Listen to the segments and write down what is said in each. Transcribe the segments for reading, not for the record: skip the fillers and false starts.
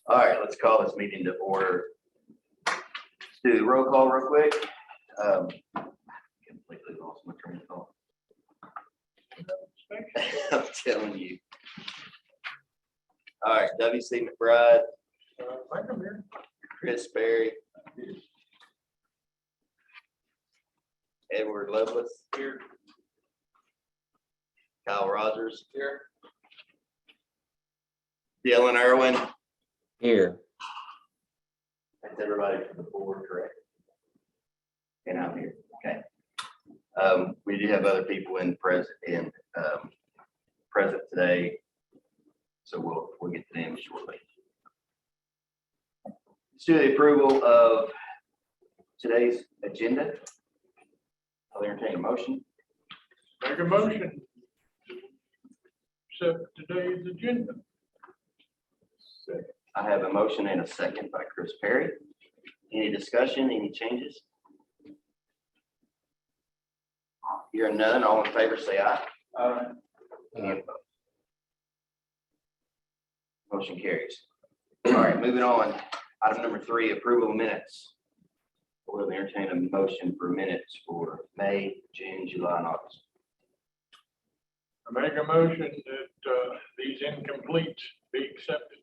All right, let's call this meeting to order. Let's do the roll call real quick. Completely lost my train of thought. I'm telling you. All right, W.C. McBride, Chris Berry, Edward Lovelace here, Kyle Rogers here, Dylan Irwin. Here. That's everybody from the board, correct? And I'm here, okay. We do have other people present today, so we'll get to them shortly. Let's do the approval of today's agenda. I'll entertain a motion. Make a motion. Accept today's agenda. I have a motion and a second by Chris Perry. Any discussion, any changes? Hearing none, all in favor say aye. Any opposed? Motion carries. All right, moving on. Item number 3, approval of minutes. We'll entertain a motion for minutes for May, June, July, and August. I make a motion that these incompletes be accepted.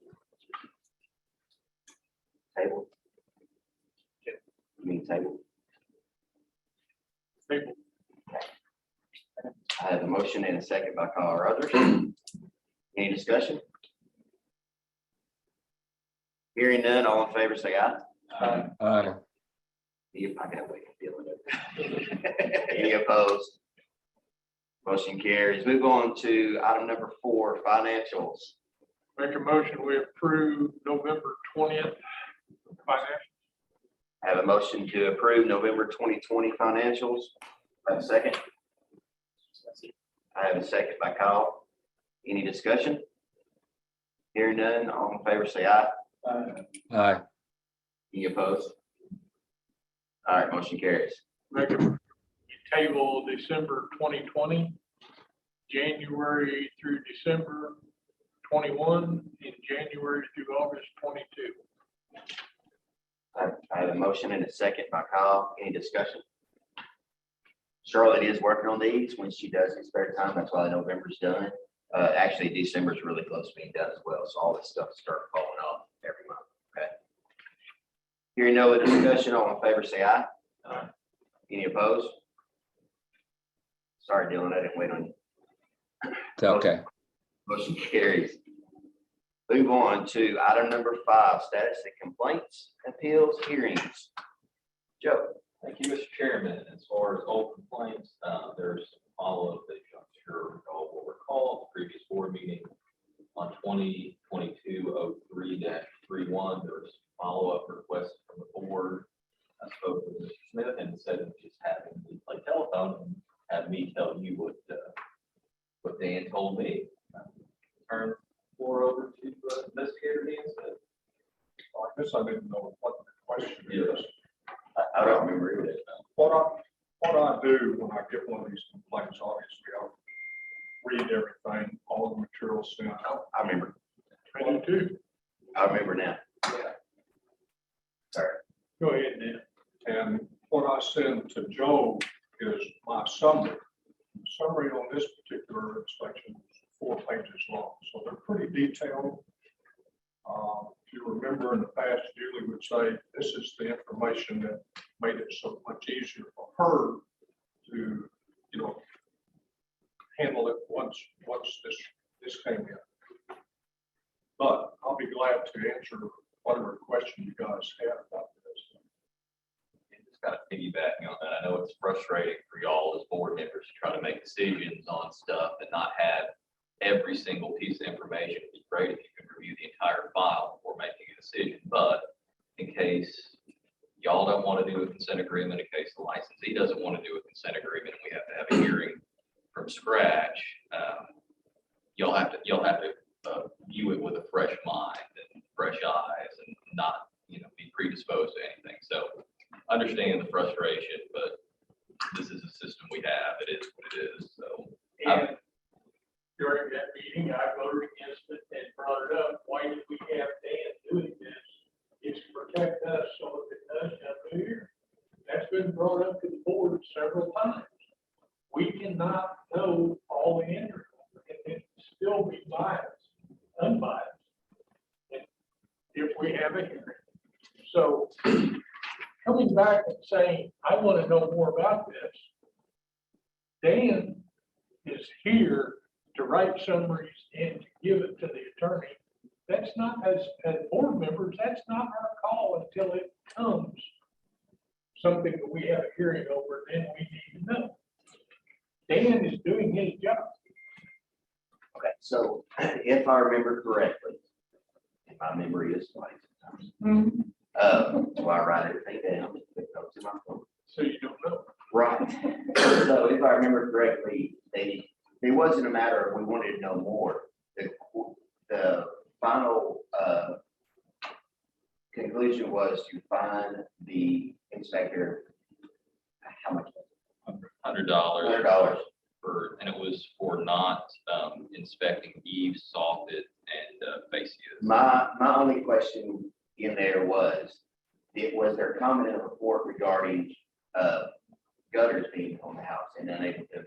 Table. You mean table? People, I have a motion and a second by Kyle Rogers. Any discussion? Hearing none, all in favor say aye. Aye. I gotta wait and deal with it. Any opposed? Motion carries. Move on to item number 4, financials. make a motion, we approve November 20th financial. I have a motion to approve November 2020 financials. I have a second. I have a second by Kyle. Any discussion? Hearing none, all in favor say aye. Aye. Any opposed? All right, motion carries. Make a table December 2020, January through December 21, and January through August 22. I have a motion and a second by Kyle. Any discussion? Charlotte is working on these when she does in spare time. That's why November's done. Actually, December's really close to being done as well. So all this stuff starts falling off every month. Okay. Hearing no other discussion, all in favor say aye. Aye. Any opposed? Sorry, Dylan, I didn't wait on you. It's okay. Motion carries. Move on to item number 5, status of complaints, appeals, hearings. Joe. Thank you, Mr. Chairman. As far as old complaints, there's a follow-up that I'm sure y'all will recall the previous board meeting on 2022-03-31. There was a follow-up request from the board. I spoke with Mr. Smith and said that just having me play telephone and have me tell you what Dan told me. Turn the floor over to investigator Dan Smith. I guess I didn't know what the question is. I don't remember it. What I do when I get one of these complaints, obviously, I'll read everything, all the material sent out. I remember. I do too. I remember now. Yeah. Sorry. Go ahead, Dan. And what I send to Joe is my summary. The summary on this particular inspection is 4 pages long, so they're pretty detailed. If you remember in the past, Julie would say, this is the information that made it so much easier for her to, handle it once this came in. But I'll be glad to answer whatever question you guys have about this. And just kind of piggybacking on that, I know it's frustrating for y'all as board members to try to make decisions on stuff and not have every single piece of information. It'd be great if you could review the entire file before making a decision, but in case y'all don't want to do a consent agreement, in case the licensee doesn't want to do a consent agreement, and we have to have a hearing from scratch, you'll have to view it with a fresh mind and fresh eyes, and not be predisposed to anything. So understand the frustration, but this is a system we have. It is what it is. So During that meeting, I voted against it and brought it up. Why did we have Dan doing this? call in and it still be biased, unbiased. If we have a hearing. So coming back and saying, I want to know more about this. Dan is here to write summaries and to give it to the attorney. That's not, as board members, that's not our call until it comes something that we have a hearing over, then we need to know. Dan is doing his job. Okay, so if I remember correctly, and my memory is like sometimes, so I write everything down, put notes in my phone. So you don't know. Right. So if I remember correctly, it wasn't a matter of we wanted to know more. The final conclusion was to find the inspector, how much? $100 $100. for, and it was for not inspecting eaves, soffit, and fascias. My only question in there was there comment in the report regarding gutters being on the house and unable to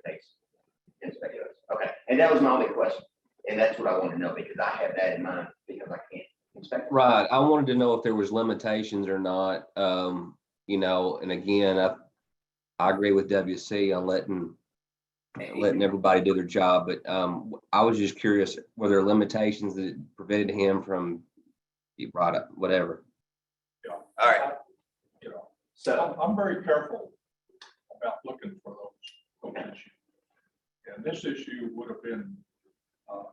inspect those? Okay, and that was my only question, and that's what I want to know, because I have that in mind, because I can't inspect. Right. I wanted to know if there was limitations or not. You know, and again, I agree with WC on letting everybody do their job, but I was just curious, were there limitations that prevented him from, you brought up, whatever? Yeah. All right. You know, So, I'm very careful about looking for those issues. And this issue would have been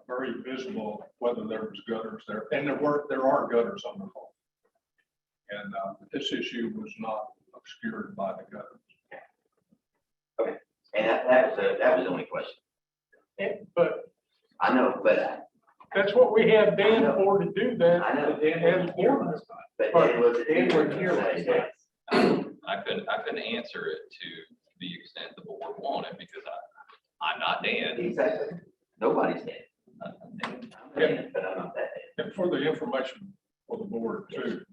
very visible whether there was gutters there, and there are gutters on the home. And this issue was not obscured by the gutters. and that was the only question. But I know, but that's what we have Dan for, to do that. I know. As board members. Dan was. Dan was here. I couldn't answer it to the extent the board wanted, because I'm not Dan. Exactly. Nobody's dead. But I'm not that dead. And for the information for the board too,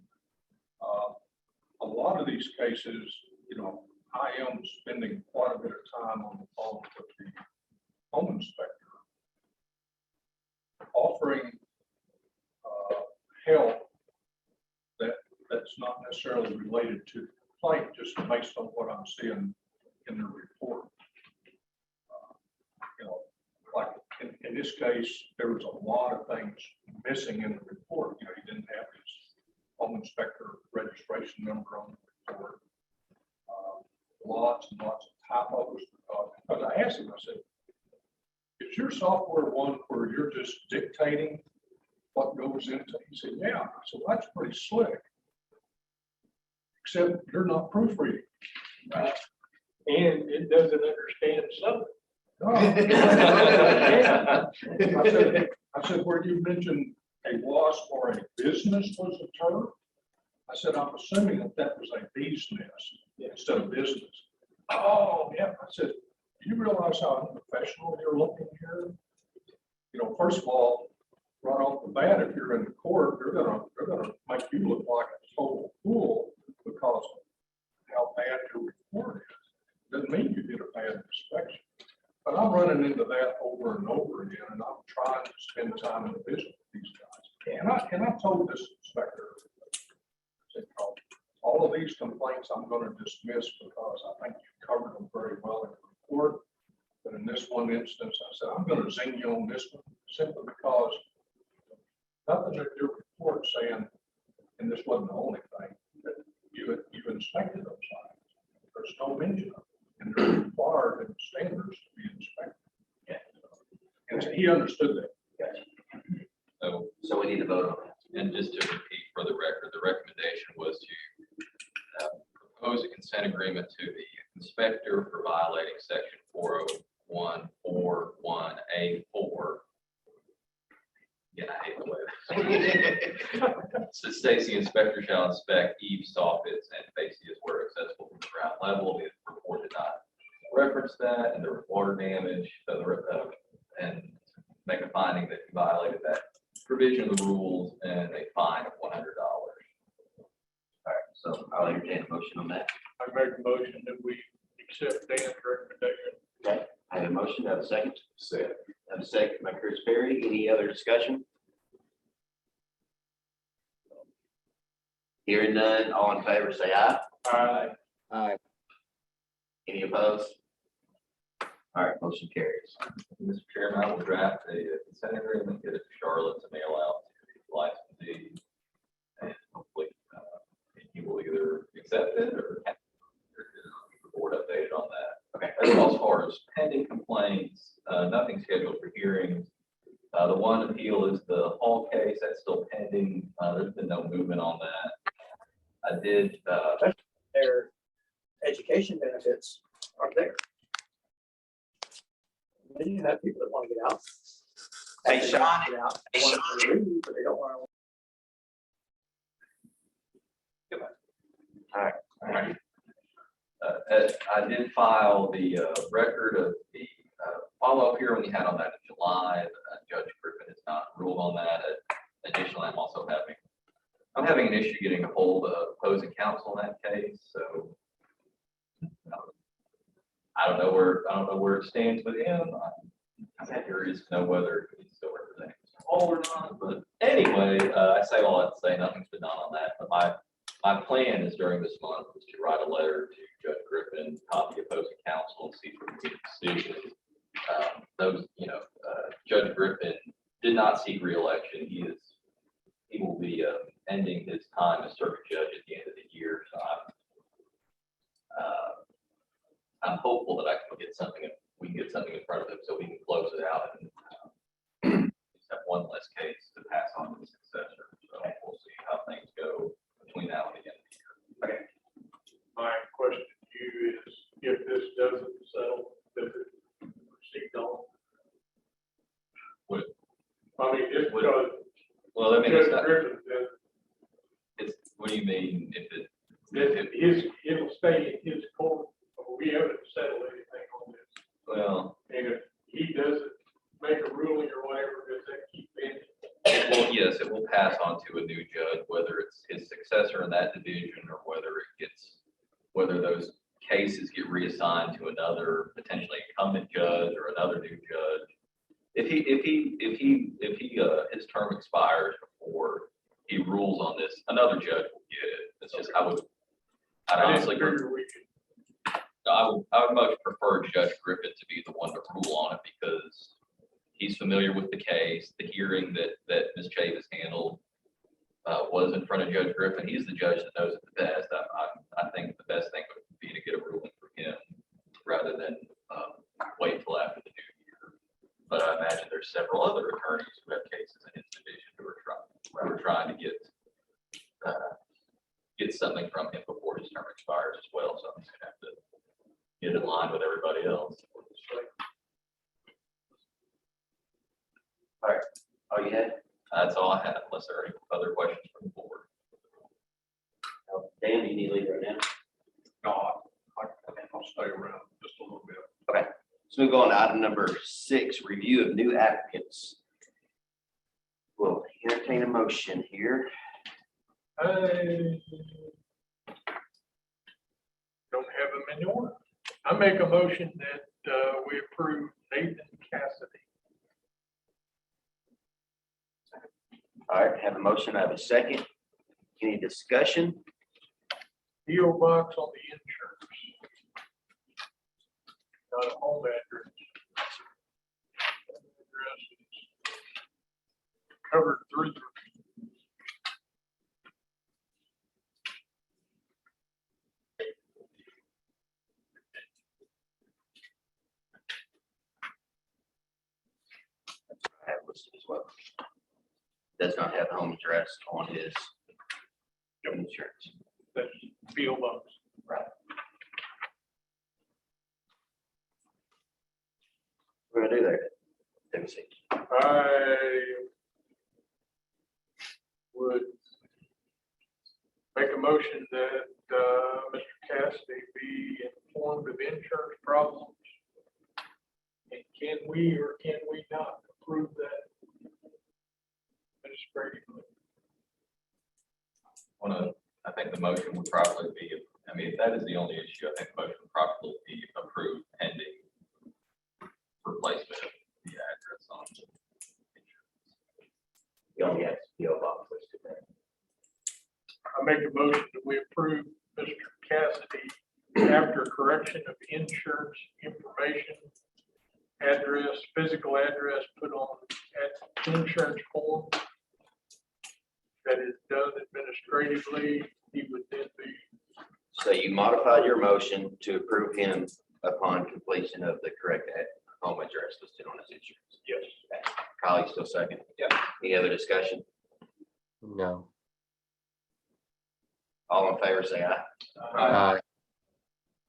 a lot of these cases, you know, I am spending quite a bit of time on the phone with the home inspector, offering help that's not necessarily related to the complaint, just based on what I'm seeing in the report. You know, like in this case, there was a lot of things missing in the report. You know, he didn't have his home inspector registration number on the report. Lots and lots of typos. Because I asked him, I said, is your software one where you're just dictating what goes into it? He said, yeah. I said, well, that's pretty slick. Except you're not proofreading. Right? And it doesn't understand something. I said, where you mentioned a loss or a business was a term. I said, I'm assuming that was a bee's nest instead of business. Oh, yeah. I said, do you realize how unprofessional you're looking here? You know, first of all, right off the bat, if you're in the court, they're gonna make you look like a total fool because of how bad your report is. Doesn't mean you did a bad inspection. But I'm running into that over and over again, and I'm trying to spend time in the business with these guys. And I told this inspector, I said, all of these complaints I'm going to dismiss because I think you covered them very well in the report. But in this one instance, I said, I'm going to zing you on this one simply because nothing in your report saying, and this wasn't the only thing, that you inspected those items. There's no mention of it. And they're required in standards to be inspected. Yeah. And so he understood that. Gotcha. So we need to vote on that. And just to repeat for the record, the recommendation was to propose a consent agreement to the inspector for violating section 40141A4. Yeah, I hate the way. So states the inspector shall inspect eaves, soffits, and fascias where accessible from the ground level. The report did not reference that, and there was water damage, and make a finding that he violated that provision of the rules and a fine of $100. All right, so I'll entertain a motion on that. I make a motion that we accept Dan's recommendation. Okay, I have a motion, I have a second. Second. Have a second by Chris Perry. Any other discussion? Hearing none, all in favor, say aye. Aye. Any opposed? All right, motion carries. Mr. Chairman, I will draft a consent agreement, get it to Charlotte to mail out to the licensee. And hopefully, he will either accept it or keep the board updated on that. Okay. As far as pending complaints, nothing scheduled for hearings. The one appeal is the Hall case, that's still pending. There's been no movement on that. I did, Their education benefits are there. Then you have people that want to get out. Hey, They Sean. want to get out, they want to leave, but they don't want to. I did file the record of the follow-up here when we had on that in July. Judge Griffin has not ruled on that. Additionally, I'm having an issue getting a hold of opposing counsel in that case, so I don't know where it stands with him. I'm curious to know whether he's still representing all or not, but anyway, I say all that to say nothing's been done on that, but my plan is during this month is to write a letter to Judge Griffin, copy opposing counsel, and see if we can get a decision. Judge Griffin did not seek reelection. He will be ending his time as circuit judge at the end of the year. So I'm hopeful that we can get something in front of him so we can close it out and have one less case to pass on to the successor. So we'll see how things go between now and the end of the year. Okay. My question to you is, if this doesn't settle, does it proceed on? Would- I mean, just would- because Well, I mean, it's Judge not, Griffin does, what do you mean if it, it'll stay in his court, but we haven't settled anything on this. well, And if he doesn't make a ruling or whatever, does that keep pending? yes, it will pass on to a new judge, whether it's his successor in that division or whether those cases get reassigned to another potentially incumbent judge or another new judge. If his term expires before he rules on this, another judge will get it. It's just, I'd honestly, figure we could. I would much prefer Judge Griffin to be the one to rule on it because he's familiar with the case. The hearing that Ms. Chavis handled was in front of Judge Griffin. He's the judge that knows it the best. I think the best thing would be to get a ruling from him rather than wait till after the new year. But I imagine there's several other attorneys who have cases in his division who are trying to get something from him before his term expires as well. So he's gonna have to get in line with everybody else. All you had? That's all I have, unless there are any other questions from the board. Dan, you need to leave right now. No, I'll stay around just a little bit. Let's move on to item number 6, review of new applicants. We'll entertain a motion here. I don't have them in order. I make a motion that we approve Nathan Cassidy. All right, have a motion, I have a second. Any discussion? PO box on the insurance. Not a home address. Address is covered through. I have listed as well. Does not have the home address on his insurance. That's PO box. We're gonna do there. Let me see. I would make a motion that Mr. Cassidy be informed of insurance problems. And can we or can we not approve that administratively? I think the motion would probably be, if that is the only issue, I think the motion would probably be approved pending replacement of the address I make a motion that we approve Mr. Cassidy after correction of insurance information, address, physical address put on at insurance form that is done administratively. He would then be, So you modified your motion to approve him upon completion of the correct home address listed on his insurance. yes. Kyle, you still second? Yeah. Any other discussion? No. All in favor, say aye. Aye.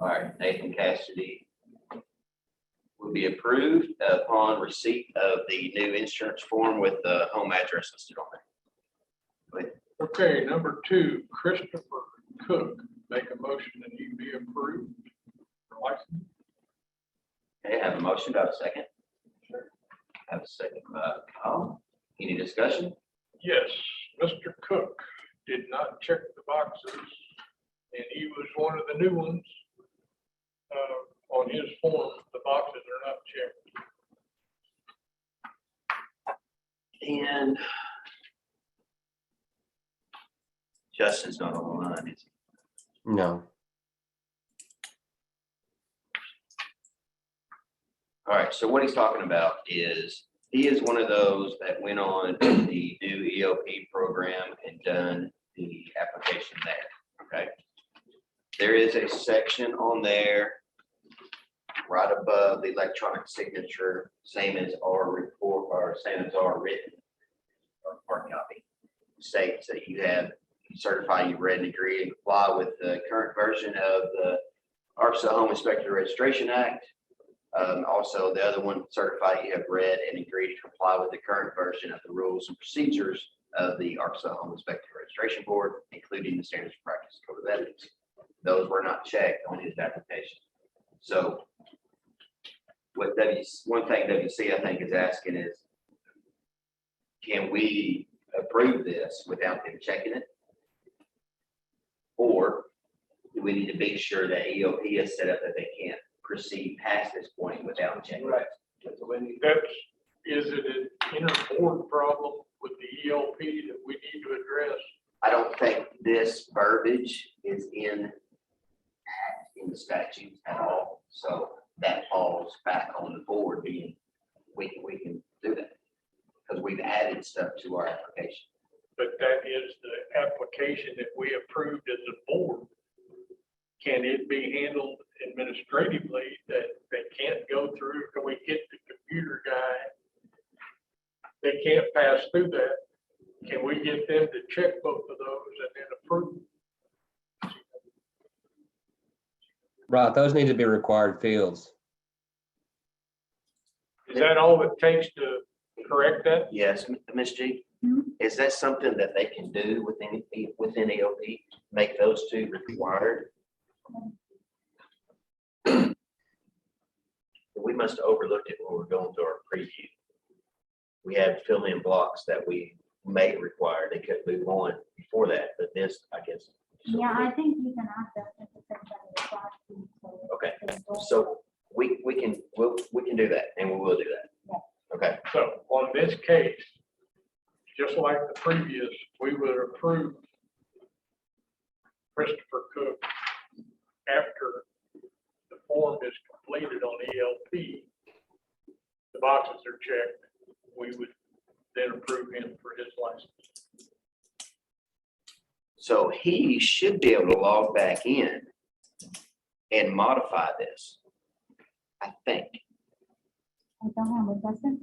All right, Nathan Cassidy will be approved upon receipt of the new insurance form with the home address listed on it. Okay, number 2, Christopher Cook, make a motion that he be approved for license. Okay, I have a motion. Do I have a second? Have a second by Kyle. Any discussion? Yes, Mr. Cook did not check the boxes, and he was one of the new ones. On his form, the boxes are not checked. And Justin's not on the line, is he? No. All right, so what he's talking about is, he is one of those that went on the new EOP program and done the application there, okay? There is a section on there right above the electronic signature, same as our report, or same as our written or hard copy. States that you have, you certify you've read and agree and comply with the current version of the Arkansas Home Inspector Registration Act. Also, the other one, certify you have read and agreed to comply with the current version of the rules and procedures of the Arkansas Home Inspector Registration Board, including the Standards of Practice Code of Ethics. Those were not checked on his application. So what one thing WC, I think, is asking is, can we approve this without them checking it? Or do we need to be sure that EOP is set up that they can't proceed past this point without checking? Right. That's, is it an inter-board problem with the ELP that we need to address? I don't think this verbiage is in the statutes at all. So that falls back on the board being, we can do that. Because we've added stuff to our application. But that is the application that we approved as a board. Can it be handled administratively that they can't go through? Can we get the computer guy? They can't pass through that. Can we get them to check both of those and then approve? Right, those need to be required fields. Is that all it takes to correct that? Yes, Ms. G, is that something that they can do within EOP? Make those two required? We must have overlooked it when we were going through our preview. We had fill-in blocks that we may require. They could move on before that, but this, I guess. Yeah, I think you can ask them if it's something. Okay, so we can do that, and we will do that. Yeah. Okay, So on this case, just like the previous, we would approve Christopher Cook after the form is completed on ELP. The boxes are checked. We would then approve him for his license. so he should be able to log back in and modify this, I think. I don't have a question.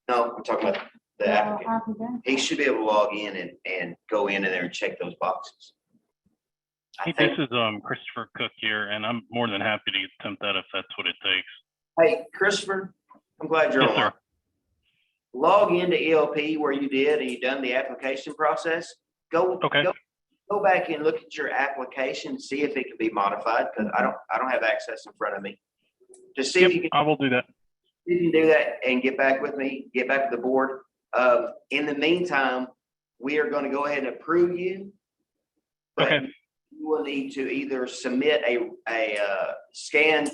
No, I'm talking about the applicant. After that, He should be able to log in and go in there and check those boxes. I Hey, this think, is Christopher Cook here, and I'm more than happy to attempt that if that's what it takes. hey, Christopher, I'm glad you're Yes, on. sir. Log into ELP where you did and you done the application process. Okay. Go back and look at your application, see if it can be modified, because I don't have access in front of me. Just see if you Yep, can. I will do that. You can do that and get back with me, get back to the board. In the meantime, we are going to go ahead and approve you. but Okay. You will need to either submit a scanned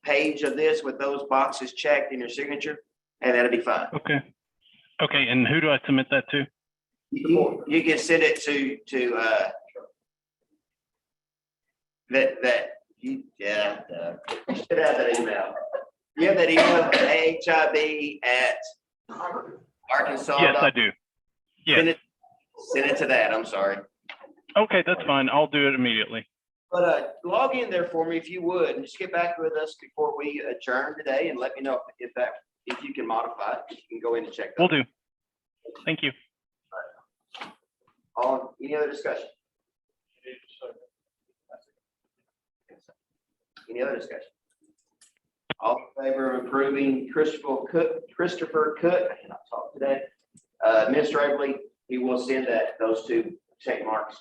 page of this with those boxes checked in your signature, and that'll be fine. Okay. Okay, and who do I submit that to? You can send it you should have that email. You have that email, ahib@arkansas. Yes, I do. Yes. Send it to that, I'm sorry. Okay, that's fine. I'll do it immediately. But log in there for me if you would, and just get back with us before we adjourn today and let me know if you can modify it, if you can go in and check. Will do. Thank you. Any other discussion? Any other discussion? All in favor of approving Christopher Cook, I cannot talk today, administratively, he will send those two check mark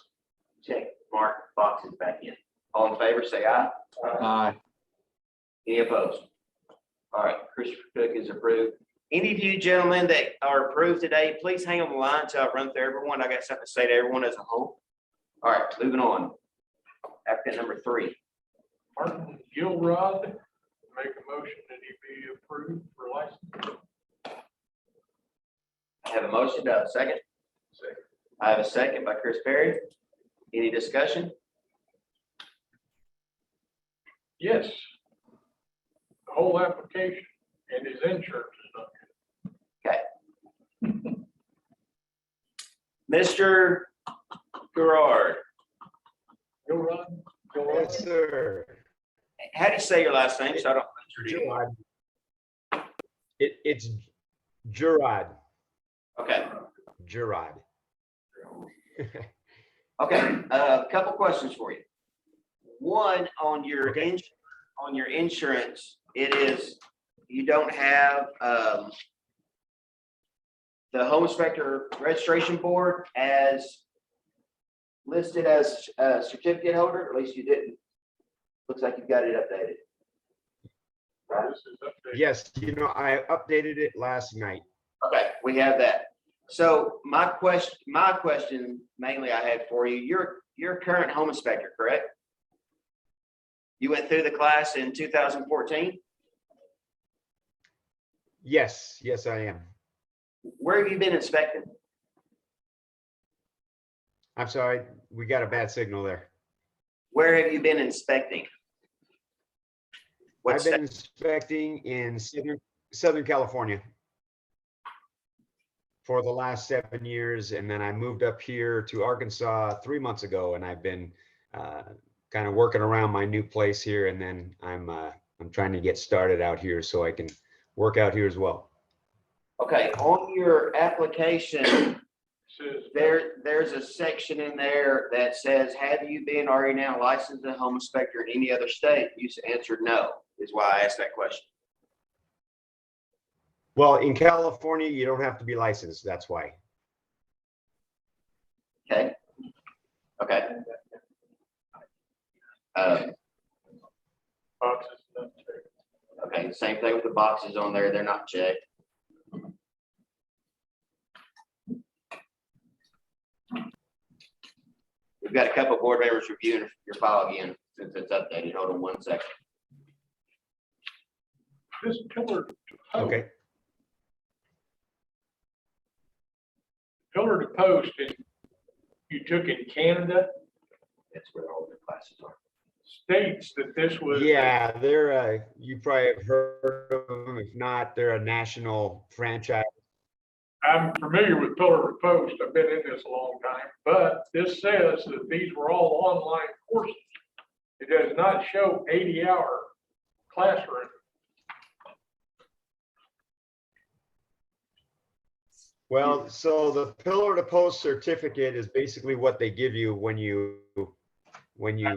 boxes back in. All in favor, say aye. Aye. Any opposed? All right, Christopher Cook is approved. Any of you gentlemen that are approved today, please hang on the line until I run through everyone. I got something to say to everyone as a whole. All right, moving on. Applicant number 3. Martin Gilrod, make a motion that he be approved for license. I have a motion. Do I have a second? I have a second by Chris Perry. Any discussion? Yes. The whole application and his insurance is not good. Mr. Gerard, Gilrod? Yes, sir. how do you say your last name? So I don't. Gerard. It's Gerard. Okay, Gerard. okay. A couple questions for you. One, on your Okay. on your insurance, you don't have the home inspector registration board as listed as a certificate holder, at least you didn't. Looks like you've got it updated. Right? This is updated. Yes, I updated it last night. Okay, we have that. So my question mainly I had for you, you're a current home inspector, correct? You went through the class in 2014? Yes, I am. Where have you been inspecting? I'm sorry, we got a bad signal there. Where have you been inspecting? What I've been state? inspecting in Southern California for the last 7 years, and then I moved up here to Arkansas 3 months ago, and I've been kind of working around my new place here, and then I'm trying to get started out here so I can work out here as well. Okay, on your application, Says there's a section in there that says, have you been or are you now licensed as a home inspector in any other state? You answered no, is why I asked that question. Well, in California, you don't have to be licensed. That's why. Okay. Okay. boxes not checked. Okay, same thing with the boxes on there, they're not checked. We've got a couple of board members reviewing your file again, since it's updated. Hold on 1 second. This pillar to post, Okay. pillar to post, and you took in Canada, That's where all the classes are. states that this was. Yeah, they're you probably have heard of them. If not, they're a national franchise. I'm familiar with pillar to post. I've been in this a long time, but this says that these were all online courses. It does not show 80-hour classroom. Well, so the pillar to post certificate is basically what they give you when you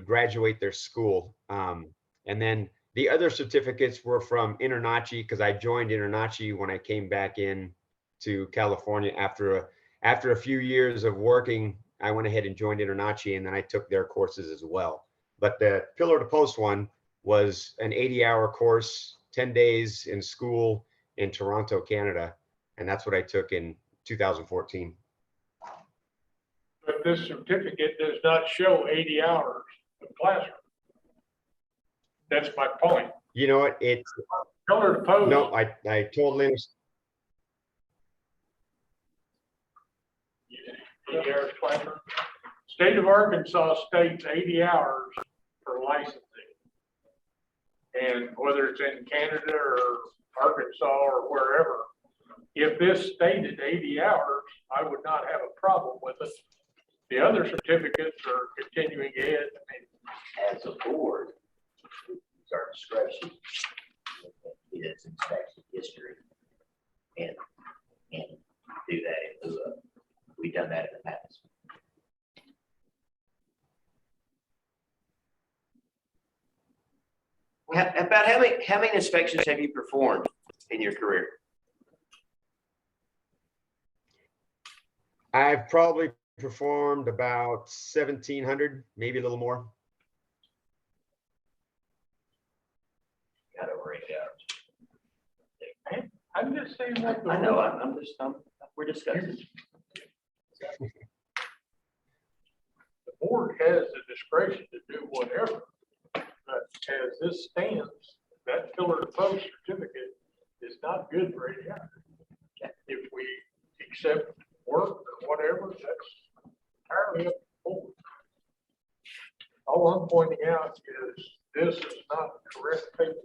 graduate their school. And then the other certificates were from InterNACHI, because I joined InterNACHI when I came back in to California after a few years of working. I went ahead and joined InterNACHI, and then I took their courses as well. But the pillar to post one was an 80-hour course, 10 days in school in Toronto, Canada. And that's what I took in 2014. But this certificate does not show 80 hours of classroom. That's my point. You know what? It's Pillar to post. no, I totally understand. 80 hours classroom. State of Arkansas states 80 hours for licensing. And whether it's in Canada or Arkansas or wherever, if this stated 80 hours, I would not have a problem with it. The other certificates are continuing ed. I mean, As a board, it's our discretion. It is inspection history. And do that in lieu of, we've done that in the past. About how many inspections have you performed in your career? I've probably performed about 1,700, maybe a little more. Got over 8 hours. I'm just saying what the. I know, we're discussing. The board has the discretion to do whatever. But as this stands, that pillar to post certificate is not good for 80 hours. If we accept work or whatever, that's entirely up to the board. All I'm pointing out is this is not the correct paperwork.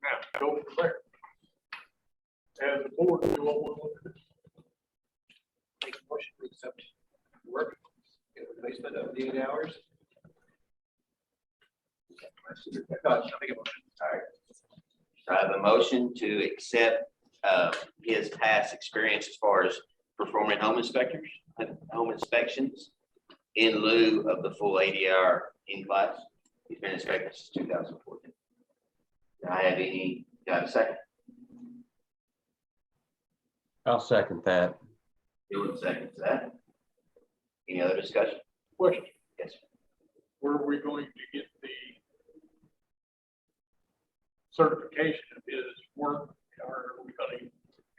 Now, go from there. As a board, do what we want to do. Make a motion to accept work, get a replacement of the 8 hours. I'll make a motion. All right. So I have a motion to accept his past experience as far as performing home inspections in lieu of the full 80-hour in class. He's been inspected since 2014. Do I have any, do I have a second? I'll second that. Doing seconds that. Any other discussion? Question, Yes. where are we going to get the certification of his work? Are we going to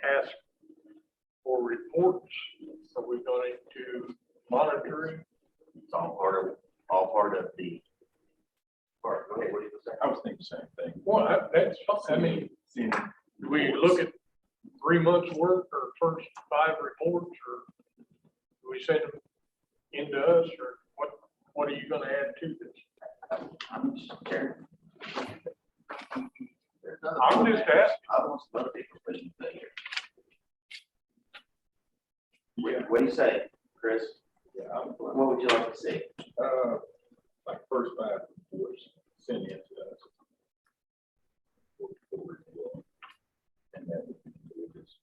ask for reports? Are we going to monitoring? It's all part of the. Part, go ahead, what do you say? I was thinking the same thing. Well, that's, I mean, Seeing do we look at 3 months' work or first 5 reports, or do we send them into us, or what are you gonna add to this? I'm just sharing. I'm just asking. I want some other people pushing the thing here. What do you say, Chris? Yeah, What would you like to see? like first 5 reports, send it to us. And then we'll just.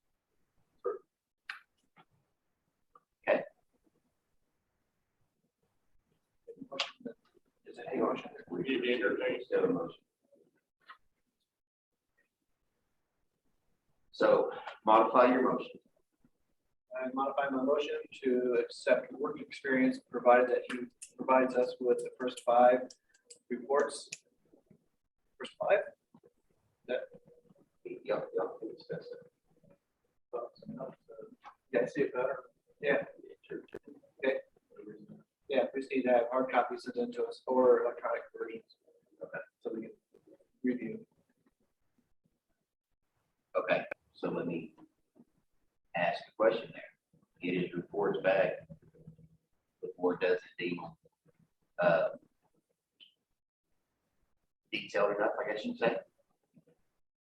Is it, hang on. We need to entertain. Still a motion. So modify your motion. I modify my motion to accept work experience, provided that he provides us with the first 5 reports. First 5? Y'all can discuss it. Yeah, see it better. Yeah. Okay. Yeah, we just need to have hard copies sent in to us or electronic versions. Okay. So we can review. Okay, so let me ask a question there. Get his reports back. The board does indeed detailed enough, I guess you'd say.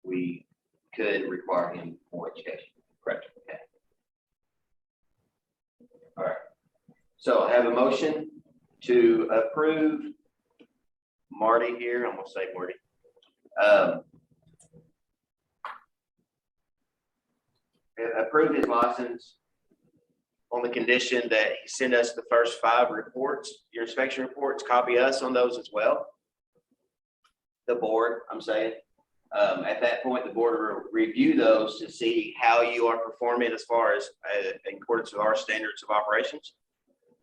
We could require him more education. Correct. Okay. All right. So I have a motion to approve Marty here. I'm gonna say Marty. Approve his license on the condition that he send us the first 5 reports, your inspection reports, copy us on those as well. The board, I'm saying. At that point, the board will review those to see how you are performing as far as in accordance with our standards of operations,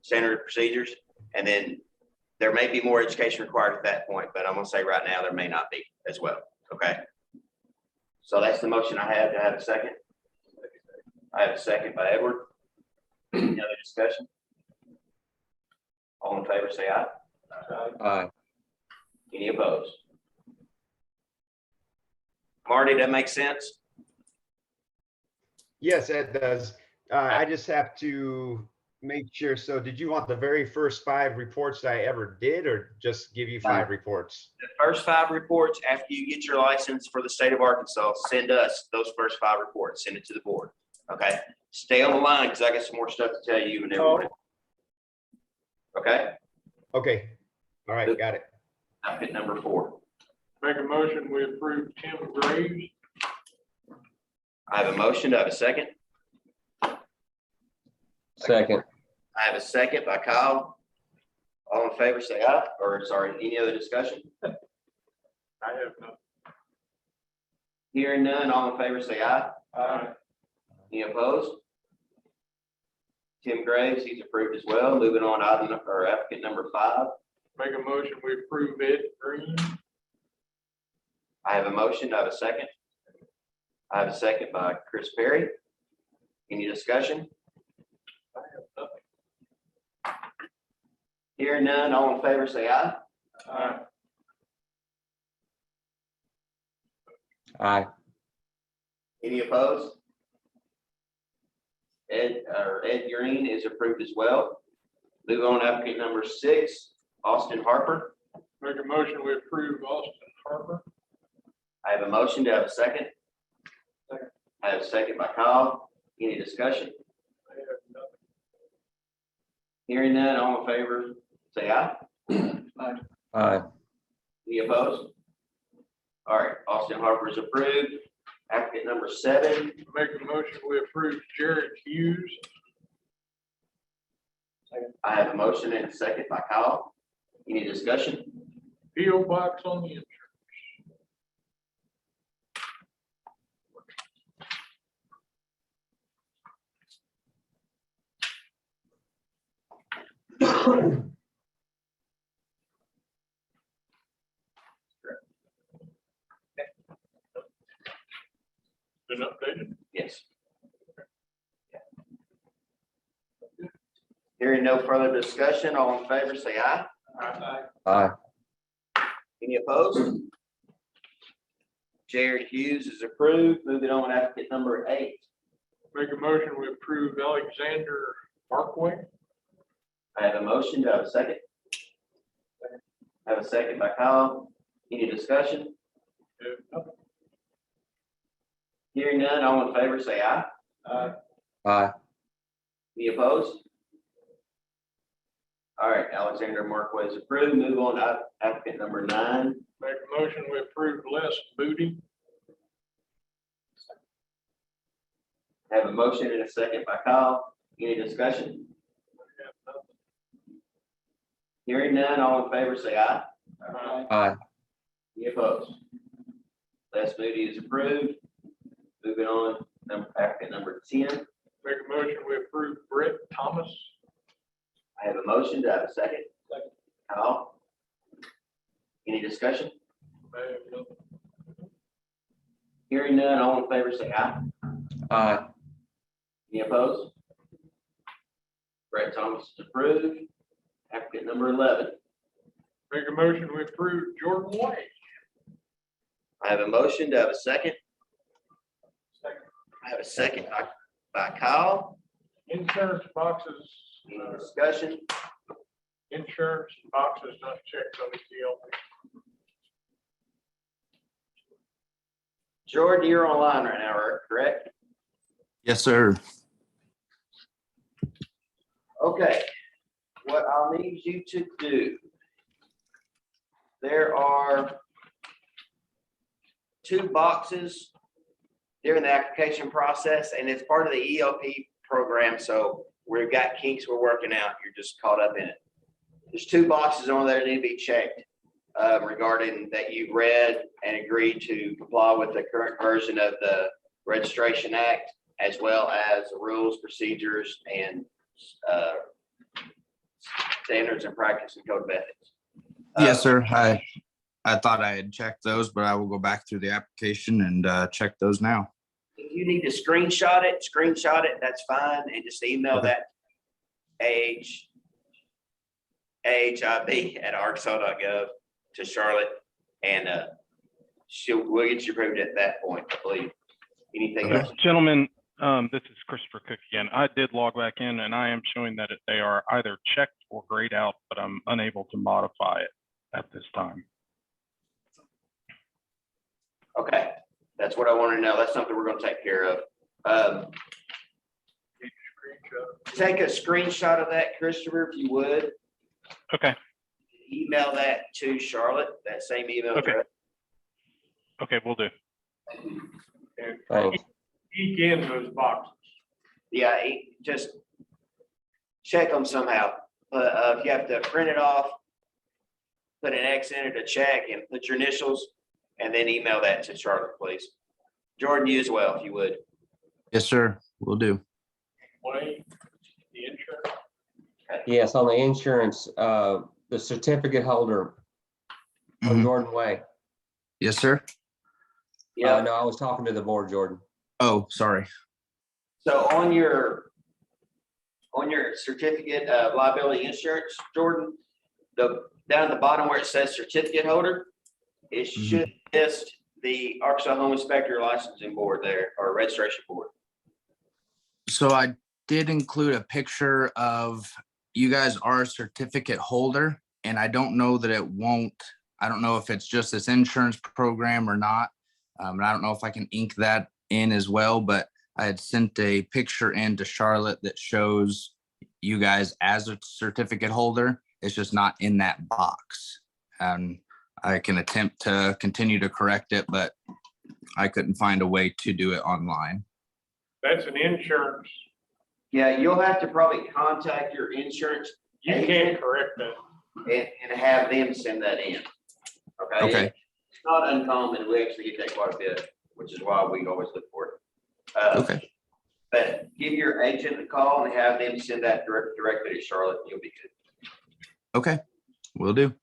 standard procedures, and then there may be more education required at that point, but I'm gonna say right now there may not be as well. Okay. So that's the motion I have. To have a second. I have a second by Edward. Any other discussion? All in favor, say aye. Aye. Any opposed? Marty, that makes sense? Yes, that does. I just have to make sure. So did you want the very first 5 reports that I ever did, or just give you 5 reports? The first 5 reports after you get your license for the state of Arkansas, send us those first 5 reports, send it to the board. Okay? Stay on the line because I got some more stuff to tell you and everyone. Okay? Okay. All right, got it. Applicant number 4. Make a motion, we approve Tim Graves. I have a motion. Do I have a second? Second. I have a second by Kyle. All in favor, say aye, or sorry, any other discussion? I have none. Hearing none, all in favor, say aye. Any opposed? Tim Graves, he's approved as well. Moving on, or applicant number 5. Make a motion, we approve Ed Green. I have a motion. Do I have a second? I have a second by Chris Perry. Any discussion? I have nothing. Hearing none, all in favor, say aye. Aye. Any opposed? Ed Green is approved as well. Move on to applicant number 6, Austin Harper. Make a motion, we approve Austin Harper. I have a motion. Do I have a second? Second. I have a second by Kyle. Any discussion? I have nothing. Hearing none, all in favor, say aye. Aye. Any opposed? All right, Austin Harper is approved. Applicant number 7. Make a motion, we approve Jared Hughes. I have a motion and a second by Kyle. Any discussion? PO box on the insurance. Been updated. Yes. Hearing no further discussion, all in favor, say aye. Aye. Any opposed? Jared Hughes is approved. Moving on, applicant number 8. Make a motion, we approve Alexander Parkway. I have a motion. Do I have a second? I have a second by Kyle. Any discussion? Hearing none, all in favor, say aye. Aye. Any opposed? All right, Alexander Markway is approved. Move on to applicant number 9. Make a motion, we approve Les Booty. I have a motion and a second by Kyle. Any discussion? Hearing none, all in favor, say aye. Aye. Any opposed? Les Moody is approved. Moving on, applicant number 10. Make a motion, we approve Brett Thomas. I have a motion. Do I have a second? Second. Kyle? Any discussion? I have nothing. Hearing none, all in favor, say aye. Aye. Any opposed? Brett Thomas is approved. Applicant number 11. Make a motion, we approve Jordan White. I have a motion. Do I have a second? Second. I have a second by Kyle. Insurance boxes, Any discussion? insurance boxes not checked on the DLP. Jordan, you're online right now, correct? Yes, sir. Okay. What I'll need you to do, there are 2 boxes during the application process, and it's part of the ELP program. So we've got kinks we're working out. You're just caught up in it. There's 2 boxes on there that need to be checked regarding that you've read and agreed to comply with the current version of the Registration Act, as well as the rules, procedures, and standards and practice and code of ethics. Yes, sir. I thought I had checked those, but I will go back through the application and check those now. If you need to screenshot it, that's fine, and just email Okay. that ahib@arkansas.gov to Charlotte, and we'll get you approved at that point, I believe. Anything Okay. else? Gentlemen, This is Christopher Cook again. I did log back in and I am showing that they are either checked or grayed out, but I'm unable to modify it at this time. Okay, that's what I wanted to know. That's something we're gonna take care of. Take a screenshot of that, Christopher, if you would. Okay, Email that to Charlotte, that same email Okay. address. okay, we'll do. And Thanks. eke in those boxes. Yeah, just check them somehow. If you have to print it off, put an X in it to check and put your initials, and then email that to Charlotte, please. Jordan, you as well, if you would. Yes, sir. Will do. Wayne, the insurance. Yes, on the insurance, the certificate holder on Mhm. Jordan Way. Yes, sir. Yeah, No, I was talking to the board, Jordan. Oh, sorry. so on your certificate of liability insurance, Jordan, down at the bottom where it says certificate holder, it should list the Arkansas Home Inspector Licensing Board there, or Registration Board. So I did include a picture of you guys are a certificate holder, and I don't know that it won't, I don't know if it's just this insurance program or not. And I don't know if I can ink that in as well, but I had sent a picture in to Charlotte that shows you guys as a certificate holder. It's just not in that box. And I can attempt to continue to correct it, but I couldn't find a way to do it online. That's an insurance. Yeah, you'll have to probably contact your insurance You can't correct that. and have them send that in. Okay? Okay. It's not uncommon. We actually get that quite a bit, which is why we always look for it. Okay. But give your agent a call and have them send that directly to Charlotte. You'll be good. Okay. Will do.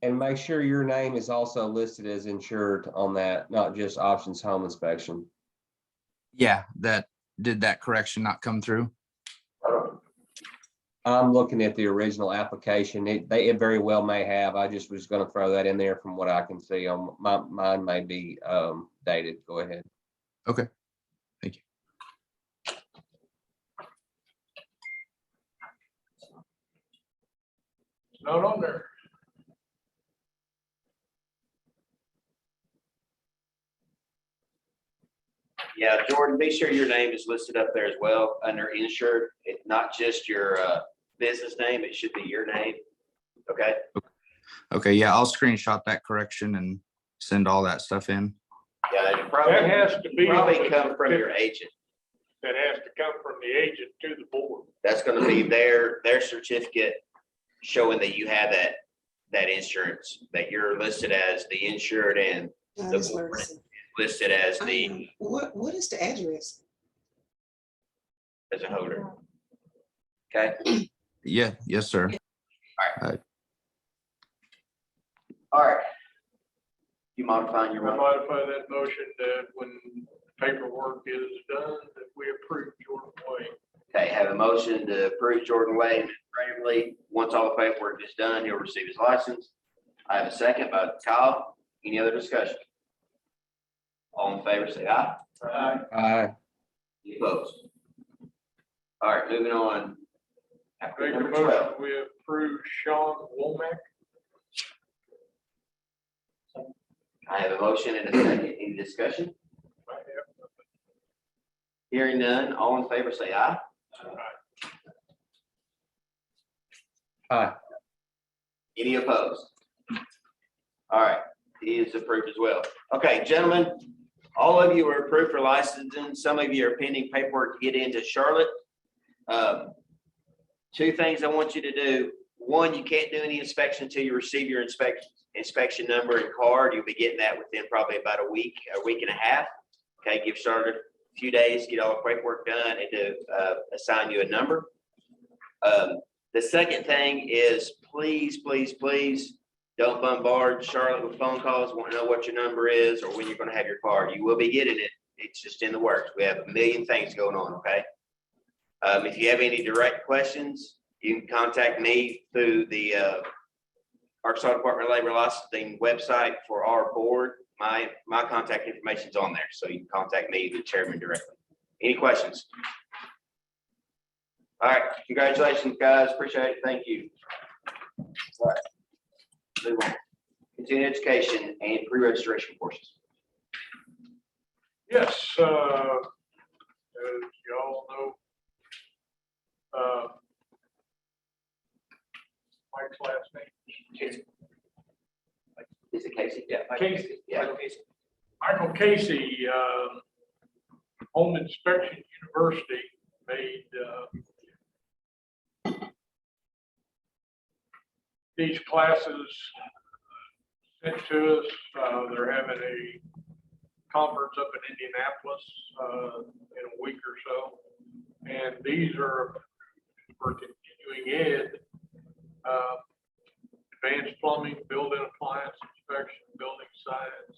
And make sure your name is also listed as insured on that, not just Options Home Inspection. Yeah, did that correction not come through? I'm looking at the original application. It very well may have. I just was gonna throw that in there from what I can see on mine may be dated. Go ahead. Okay. Thank you. It's not on there. Yeah, Jordan, be sure your name is listed up there as well under insured. It's not just your business name. It should be your name. Okay? Okay, yeah, I'll screenshot that correction and send all that stuff in. Yeah, it That probably has to be. on probably the come from your certificate. agent. That has to come from the agent to the board. That's gonna be their certificate showing that you have that insurance, that you're listed as the insured and Ms. board Ferguson, listed as the, what is the address? as a holder. Okay? Yeah, yes, sir. All right. You modifying your I motion? modify that motion that when paperwork is done, that we approve Jordan Way. Okay, have a motion to approve Jordan Wade administratively. Once all the paperwork is done, he'll receive his license. I have a second by Kyle. Any other discussion? All in favor, say aye. Aye. Any opposed? All right, moving on. Make Application a number motion, 12. we approve Sean Womack. I have a motion and a second. Any discussion? Hearing none, all in favor, say aye. Aye. Any opposed? All right, he is approved as well. Okay, gentlemen, all of you are approved for licensing. Some of you are pending paperwork to get into Charlotte. Two things I want you to do. One, you can't do any inspection until you receive your inspection number and card. You'll be getting that within probably about a week and a half. Okay, give Charlotte a few days, get all the paperwork done and to assign you a number. The second thing is please don't bombard Charlotte with phone calls, want to know what your number is or when you're going to have your card. You will be getting it. It's just in the works. We have a million things going on, okay? If you have any direct questions, you can contact me through the Arkansas Department of Labor licensing website for our board. My contact information is on there, so you can contact me, the chairman, directly. Any questions? All right, congratulations, guys. Appreciate it. Thank you. All right. Move on. Continuing education and pre-registration courses. Yes, as you all know, Mike's last name. Is it Casey? Yeah. Casey. Yeah. Michael Casey, Home Inspection University made these classes sent to us. They're having a conference up in Indianapolis in a week or so. And these are for continuing ed, advanced plumbing, building appliance inspection, building science,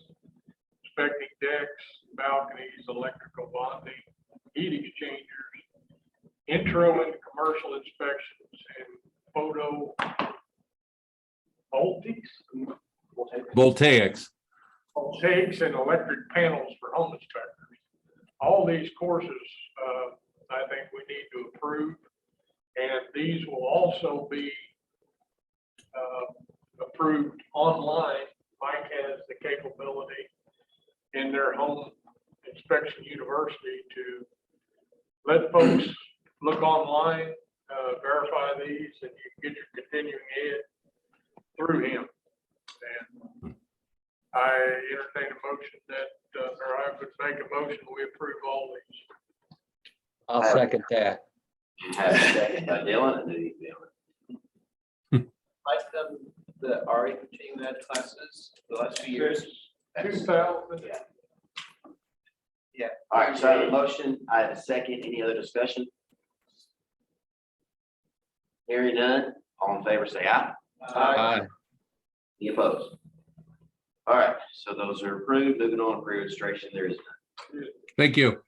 inspecting decks, balconies, electrical bonding, heat exchangers, intro into commercial inspections, and photo Voltaics. voltaics and electric panels for home inspectors. All these courses, I think we need to approve, and these will also be approved online. Mike has the capability in their home inspection university to let folks look online, verify these, and you can get your continuing ed through him. And I entertain a motion that, or I would make a motion, we approve all these. I'll second that. Have a second by Dylan, and then Dylan. Like them that already continuing ed classes the last few years. 2000. Yeah. Yeah. All right, so I have a motion. I have a second. Any other discussion? Hearing none. All in favor, say aye. Aye. Any opposed? All right, so those are approved. Moving on, pre-registration, there is none. Thank you.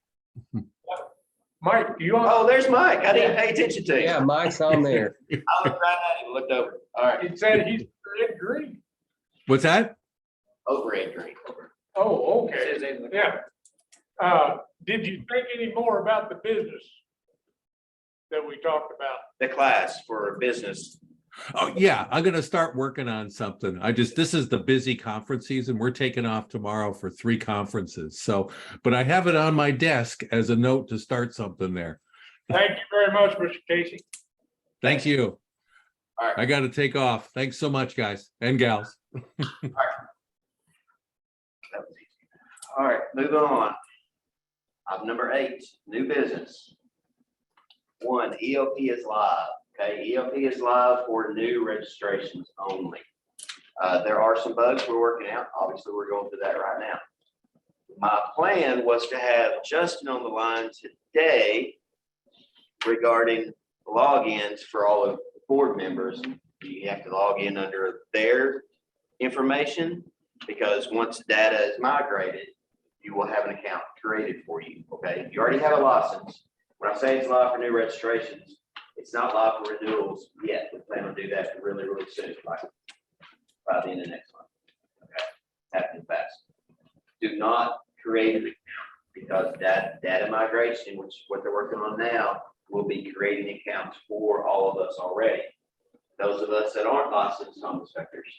Mike, do you want? Oh, there's Mike. I didn't pay attention to you. Yeah, Mike's on there. I looked right at him, looked over. All right, He said he's red green. What's that? over Ed Green. Oh, It okay. says in the- Yeah. Did you think any more about the business that we talked about? The class for business. Oh, yeah, I'm gonna start working on something. This is the busy conference season. We're taking off tomorrow for 3 conferences. So, but I have it on my desk as a note to start something there. Thank you very much, Mr. Casey. Thank you. All right. I gotta take off. Thanks so much, guys and gals. That was easy. All right, moving on. Number 8, new business. 1, ELP is live. Okay, ELP is live for new registrations only. There are some bugs we're working out. Obviously, we're going through that right now. My plan was to have Justin on the line today regarding logins for all of the board members. You have to log in under their information, because once data is migrated, you will have an account created for you. Okay, if you already have a license, when I say it's live for new registrations, it's not live for renewals yet. We plan on do that really, really soon, like by the end of next month. Okay, happening fast. Do not create an account, because that data migration, which is what they're working on now, will be creating accounts for all of us already. Those of us that aren't licensed home inspectors,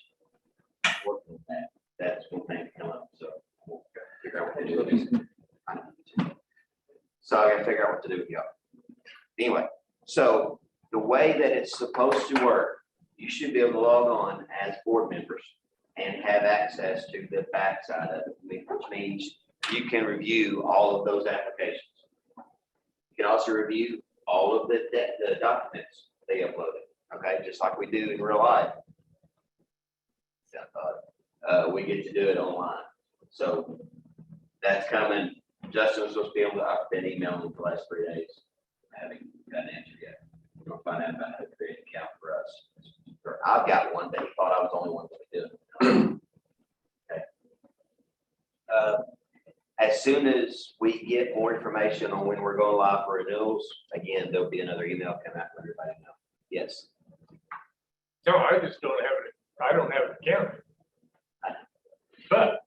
working with that. That's one thing to come up. So we'll figure out what to do with this. So I gotta figure out what to do with y'all. Anyway, so the way that it's supposed to work, you should be able to log on as board members and have access to the backside of it, which means you can review all of those applications. You can also review all of the documents they uploaded, okay, just like we do in real life. We get to do it online. So that's coming. Justin was supposed to be able to, I've been emailing him for the last 3 days. I haven't got an answer yet. We're gonna find out about how to create an account for us. I've got one, but he thought I was the only one that could do it. Okay. As soon as we get more information on when we're going live for renewals, again, there'll be another email come out for everybody to know. Yes. No, I just don't have it. I don't have an accountant. But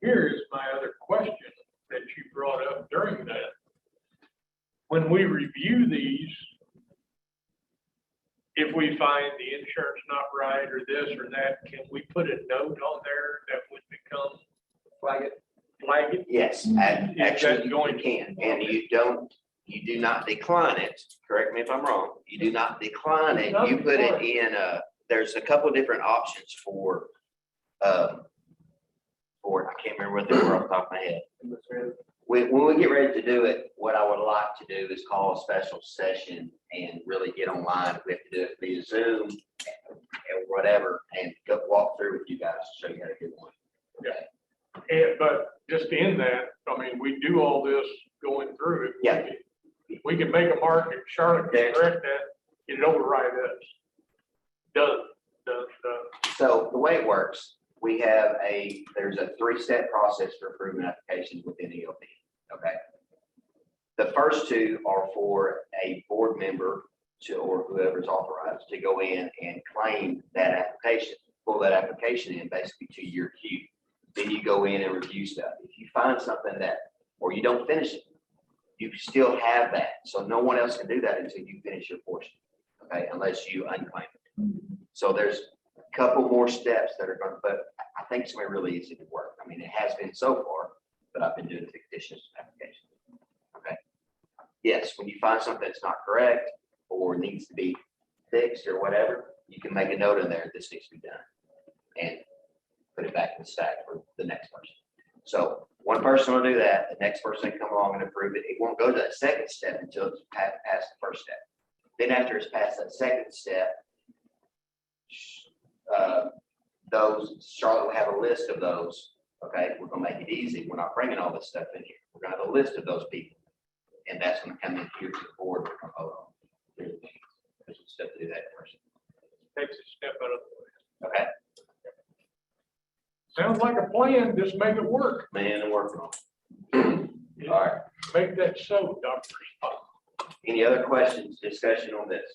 here is my other question that you brought up during that. When we review these, if we find the insurance not right or this or that, can we put a note on there that would become Flag it. flag it? Yes, that actually, you going- can, and you do not decline it, correct me if I'm wrong, you do not decline it, you put it in, there's a couple of different options for, I can't remember what they were off the top of my head. When we get ready to do it, what I would like to do is call a special session and really get online. We have to do it via Zoom and whatever, and go walk through with you guys to show you how to do one. And, but just in that, I mean, we do all this going through it. Yeah. We can make a mark and Charlotte can correct that, it override us. Done. So the way it works, there's a 3-step process for approving applications within EOP, okay? The first 2 are for a board member or whoever's authorized to go in and claim that application, pull that application in basically to your queue. Then you go in and review stuff. If you find something or you don't finish it, you still have that. So no one else can do that until you finish your portion, okay, unless you unclaim it. So there's a couple more steps that are going to, but I think it's going to be really easy to work. I mean, it has been so far, but I've been doing fictitious applications. Okay. Yes, when you find something that's not correct or needs to be fixed or whatever, you can make a note in there, this needs to be done. And put it back in the stack for the next person. So one person will do that, the next person can come along and approve it. It won't go to that second step until it's past the first step. Then after it's past that second step, Charlotte will have a list of those. Okay, we're gonna make it easy. We're not bringing all this stuff in here. We're gonna have a list of those people. And that's gonna come in here to the board. We're gonna vote on. There's a step to do that first. Takes a step out of the way. Okay, Sounds like a plan, just make it work. man, and working on it. All right. Make that so, Dr. Spock. Any other questions, discussion on this?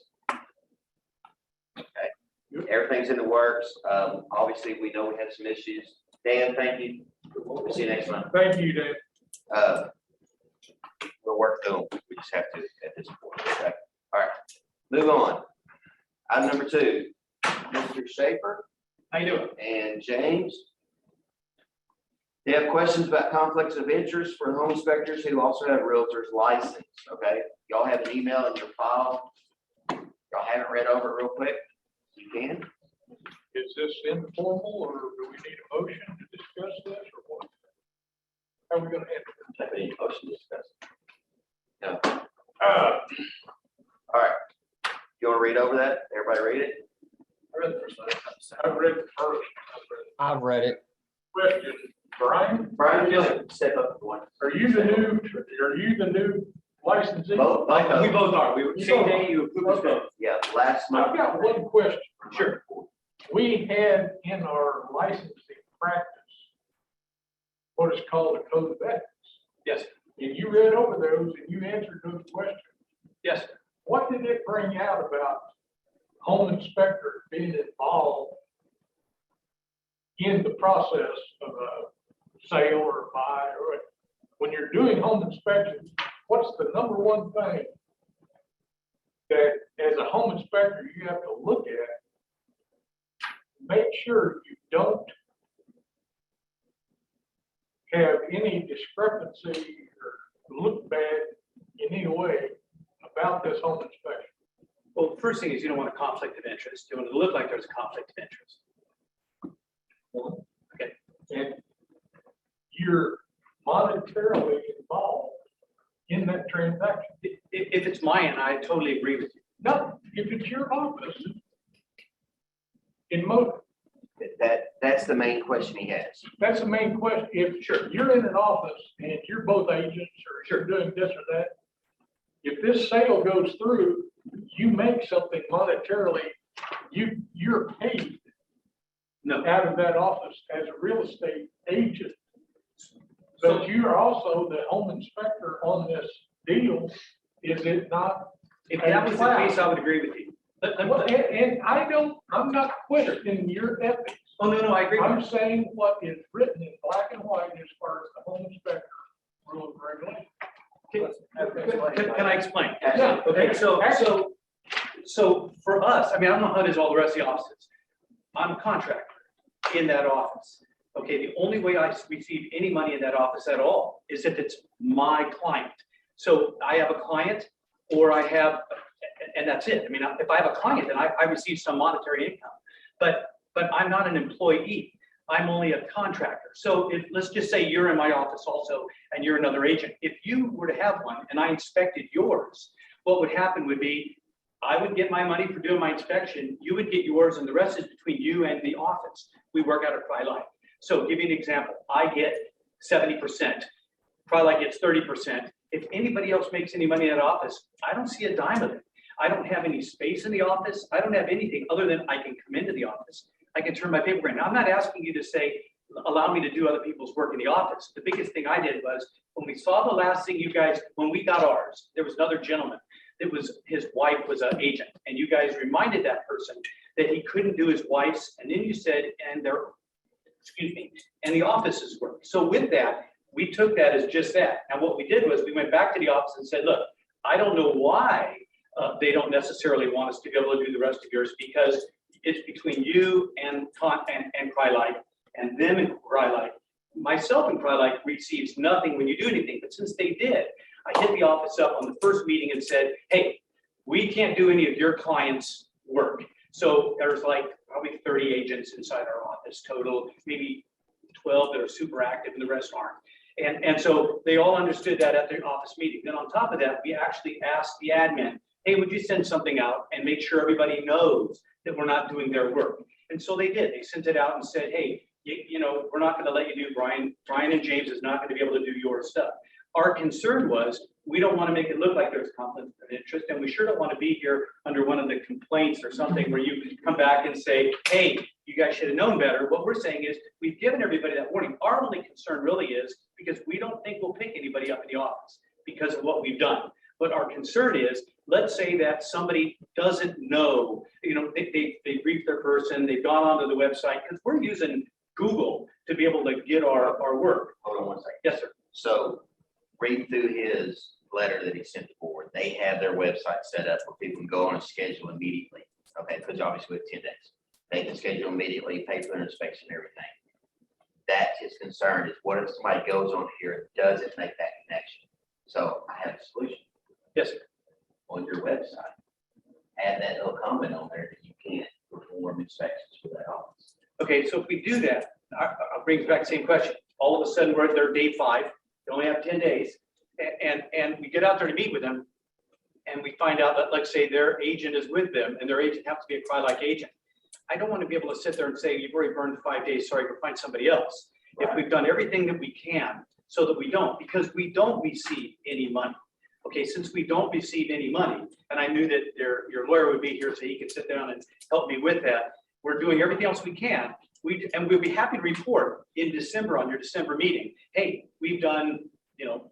Okay, everything's in the works. Obviously, we know we had some issues. Dan, thank you. We'll see you next month. Thank you, Dan. We'll work through them. We just have to at this point. Okay. All right, move on. Item number 2, Mr. Schaefer. How you doing? And James. They have questions about conflicts of interest for home inspectors who also have realtor's license, okay? Y'all have an email in your file. Y'all haven't read over it real quick? You can. Is this informal or do we need a motion to discuss this or what? How are we gonna handle it? Have any motion to discuss? No. Uh, All right. You want to read over that? Everybody read it? I read the first one. I read the first. I've read it. Question, Brian, Brian, just step up one. are you the new licensee? Both of We them. both are. Same day you approved us both. Yeah, last month. I've got one question. Sure. We had in our licensing practice what is called a code of ethics. Yes, And you read over those and you answered those questions. yes. What did it bring out about home inspectors being involved in the process of a sale or a buy, or when you're doing home inspections, what's the number one thing that as a home inspector you have to look at? Make sure you don't have any discrepancy or look bad in any way about this home inspection. Well, the first thing is you don't want a conflict of interest. You want it to look like there's a conflict of interest. Okay. And you're monetarily involved in that transaction. If it's mine, I totally agree with you. No, if it's your office, in most, That's the main question he has. that's the main question. If you're in an office and you're both agents or you're doing this or that, if this sale goes through, you make something monetarily, you're paid No. out of that office as a real estate agent. But you are also the home inspector on this deal, is it not? If that was the case, I would agree with you. Well, and I'm not questioning your ethics. Oh, no, I agree. I'm saying what is written in black and white as far as the home inspector rules and regulations. Can I explain? Yeah. Okay, so for us, I mean, I don't know how it is all the rest of the offices. I'm a contractor in that office. Okay, the only way I receive any money in that office at all is if it's my client. So I have a client or I have, and that's it. I mean, if I have a client, then I receive some monetary income, but I'm not an employee. I'm only a contractor. So let's just say you're in my office also, and you're another agent. If you were to have one and I inspected yours, what would happen would be, I would get my money for doing my inspection, you would get yours, and the rest is between you and the office. We work out of Crylight. So give you an example. I get 70%. Crylight gets 30%. If anybody else makes any money in that office, I don't see a dime of it. I don't have any space in the office. I don't have anything other than I can come into the office. I can turn my paper in. Now, I'm not asking you to say, allow me to do other people's work in the office. The biggest thing I did was when we saw the last thing you guys, when we got ours, there was another gentleman. It was his wife was an agent, and you guys reminded that person that he couldn't do his wife's, and then you said, and the office's work. So with that, we took that as just that. And what we did was we went back to the office and said, look, I don't know why they don't necessarily want us to be able to do the rest of yours, because it's between you and Crylight, and them and Crylight. Myself and Crylight receives nothing when you do anything, but since they did, I hit the office up on the first meeting and said, hey, we can't do any of your clients' work. So there's like probably 30 agents inside our office total, maybe 12 that are super active and the rest aren't. And so they all understood that at the office meeting. Then on top of that, we actually asked the admin, hey, would you send something out and make sure everybody knows that we're not doing their work? And so they did. They sent it out and said, hey, you know, we're not going to let you do Brian and James is not going to be able to do your stuff. Our concern was we don't want to make it look like there's conflict of interest, and we sure don't want to be here under one of the complaints or something where you come back and say, hey, you guys should have known better. What we're saying is we've given everybody that warning. Our only concern really is because we don't think we'll pick anybody up in the office because of what we've done. But our concern is, let's say that somebody doesn't know, you know, they briefed their person, they've gone onto the website, because we're using Google to be able to get our work. Hold on one second. Yes, sir. So read through his letter that he sent forward. They have their website set up where people can go on and schedule immediately. Okay, because obviously we have 10 days. They can schedule immediately, pay for an inspection, everything. That's his concern is what if somebody goes on here and doesn't make that connection? So I have a solution. Yes, sir. On your website, add that little comment on there that you can't perform inspections for that office. Okay, so if we do that, I'll bring back the same question. All of a sudden, we're at their day 5. They only have 10 days. And we get out there to meet with them, and we find out that, let's say, their agent is with them, and their agent happens to be a Crylight agent. I don't want to be able to sit there and say, you've already burned 5 days, sorry, go find somebody else. Right. If we've done everything that we can so that we don't, because we don't receive any money. Okay, since we don't receive any money, and I knew that your lawyer would be here so he could sit down and help me with that, we're doing everything else we can. And we'll be happy to report in December on your December meeting, hey, we've done,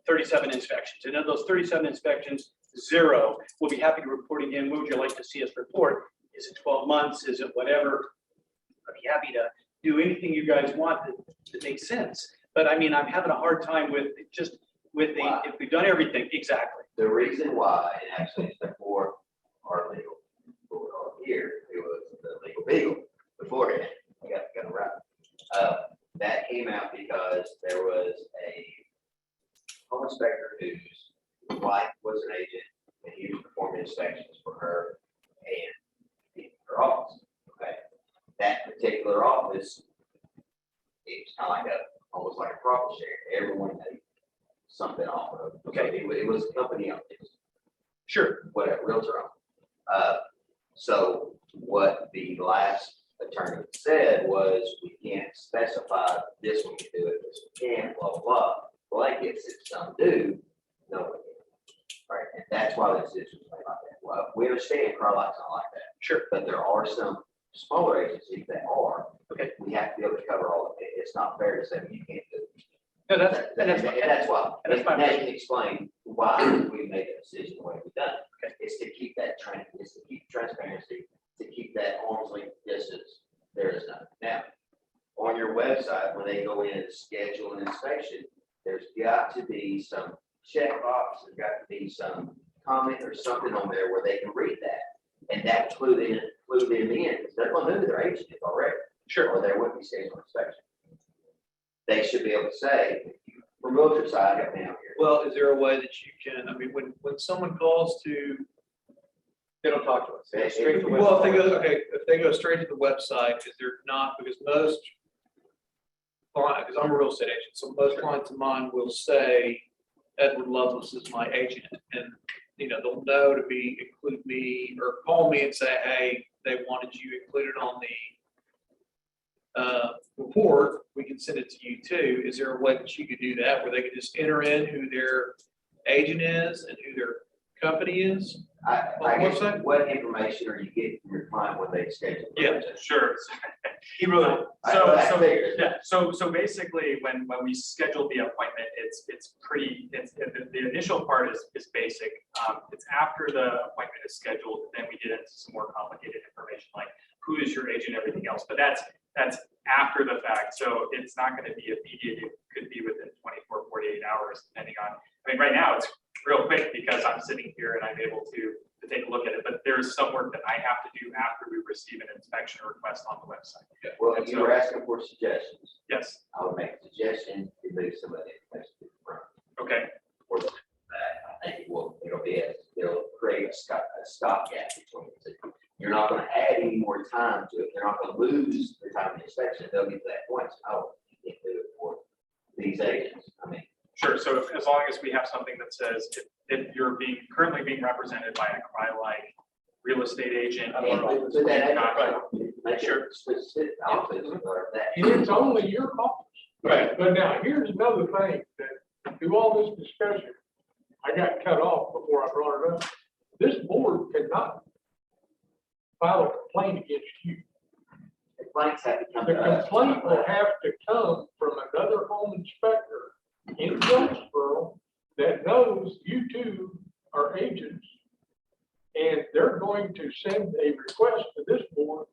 37 inspections. And of those 37 inspections, 0. We'll be happy to report again. What would you like to see us report? Is it 12 months? Is it whatever? I'd be happy to do anything you guys want that makes sense. But I mean, I'm having a hard time with if we've done everything, exactly. The reason why, and actually it's before our legal, here, it was the legal beagle beforehand. I got it right. That came out because there was a home inspector whose wife was an agent, and he was performing inspections for her and her office. Okay, that particular office, it was kind of like almost like a profit share. Everyone had something off of. Okay, it was a company on this. Sure. Whatever, realtor on. So what the last attorney said was, we can't specify this one can do it, this one can't, blah, blah, blah. Well, that gets it some do, no one can. Right, and that's why this is like that. Well, we understand Crylight's not like that. Sure. But there are some smaller agencies that are. Okay. We have to be able to cover all of it. It's not fair to say you can't do it. No, that's why. And that's can explain why we made the decision the way we've done. Okay. It's to keep that trend, it's to keep transparency, to keep that arm's length distance, there is none. Now, on your website, when they go in and schedule an inspection, there's got to be some checkbox, there's got to be some comment or something on there where they can read that. And that clue them in, because they're gonna know who their agent is already. Sure. Or there would be scheduled inspection. They should be able to say, from realtor side, help me out here. Well, is there a way that you can, I mean, when someone calls to, they don't talk to us. They go straight to the Well, website. If they go straight to the website, is there not, because most, because I'm a real estate agent, so most clients of mine will say, Edward Lovelace is my agent, and, you know, they'll know to include me, or call me and say, hey, they wanted you included on the report, we can send it to you too. Is there a way that you could do that where they could just enter in who their agent is and who their company is? I guess, website? what information are you getting from your client when they schedule? Yeah, sure. He really, so basically, when we schedule the appointment, it's the initial part is basic. It's after the appointment is scheduled, then we get into some more complicated information, like who is your agent, everything else, but that's after the fact, so it's not going to be immediate. It could be within 24, 48 hours, depending on, I mean, right now it's real quick because I'm sitting here and I'm able to take a look at it, but there's some work that I have to do after we receive an inspection request on the website. Well, And you were asking for suggestions. Yes, I would make a suggestion to move some of the information to the front. okay, Or that, I think it'll create a stopgap between the two. You're not gonna add any more time to it. You're not gonna lose the time of the inspection. They'll get to that point. So, oh, you can't do it for these agents. I mean, sure. So as long as we have something that says if you're currently being represented by a CRI-like real estate agent. put that Right. make sure it's specific office or that. And it's only your office. Right. But now, here's another thing that through all this discussion, I got cut off before I brought it up. This board cannot file a complaint against you. Complaints have to come The to us. complaint will have to come from another home inspector in Jonesboro that knows you two are agents. And they're going to send a request to this board,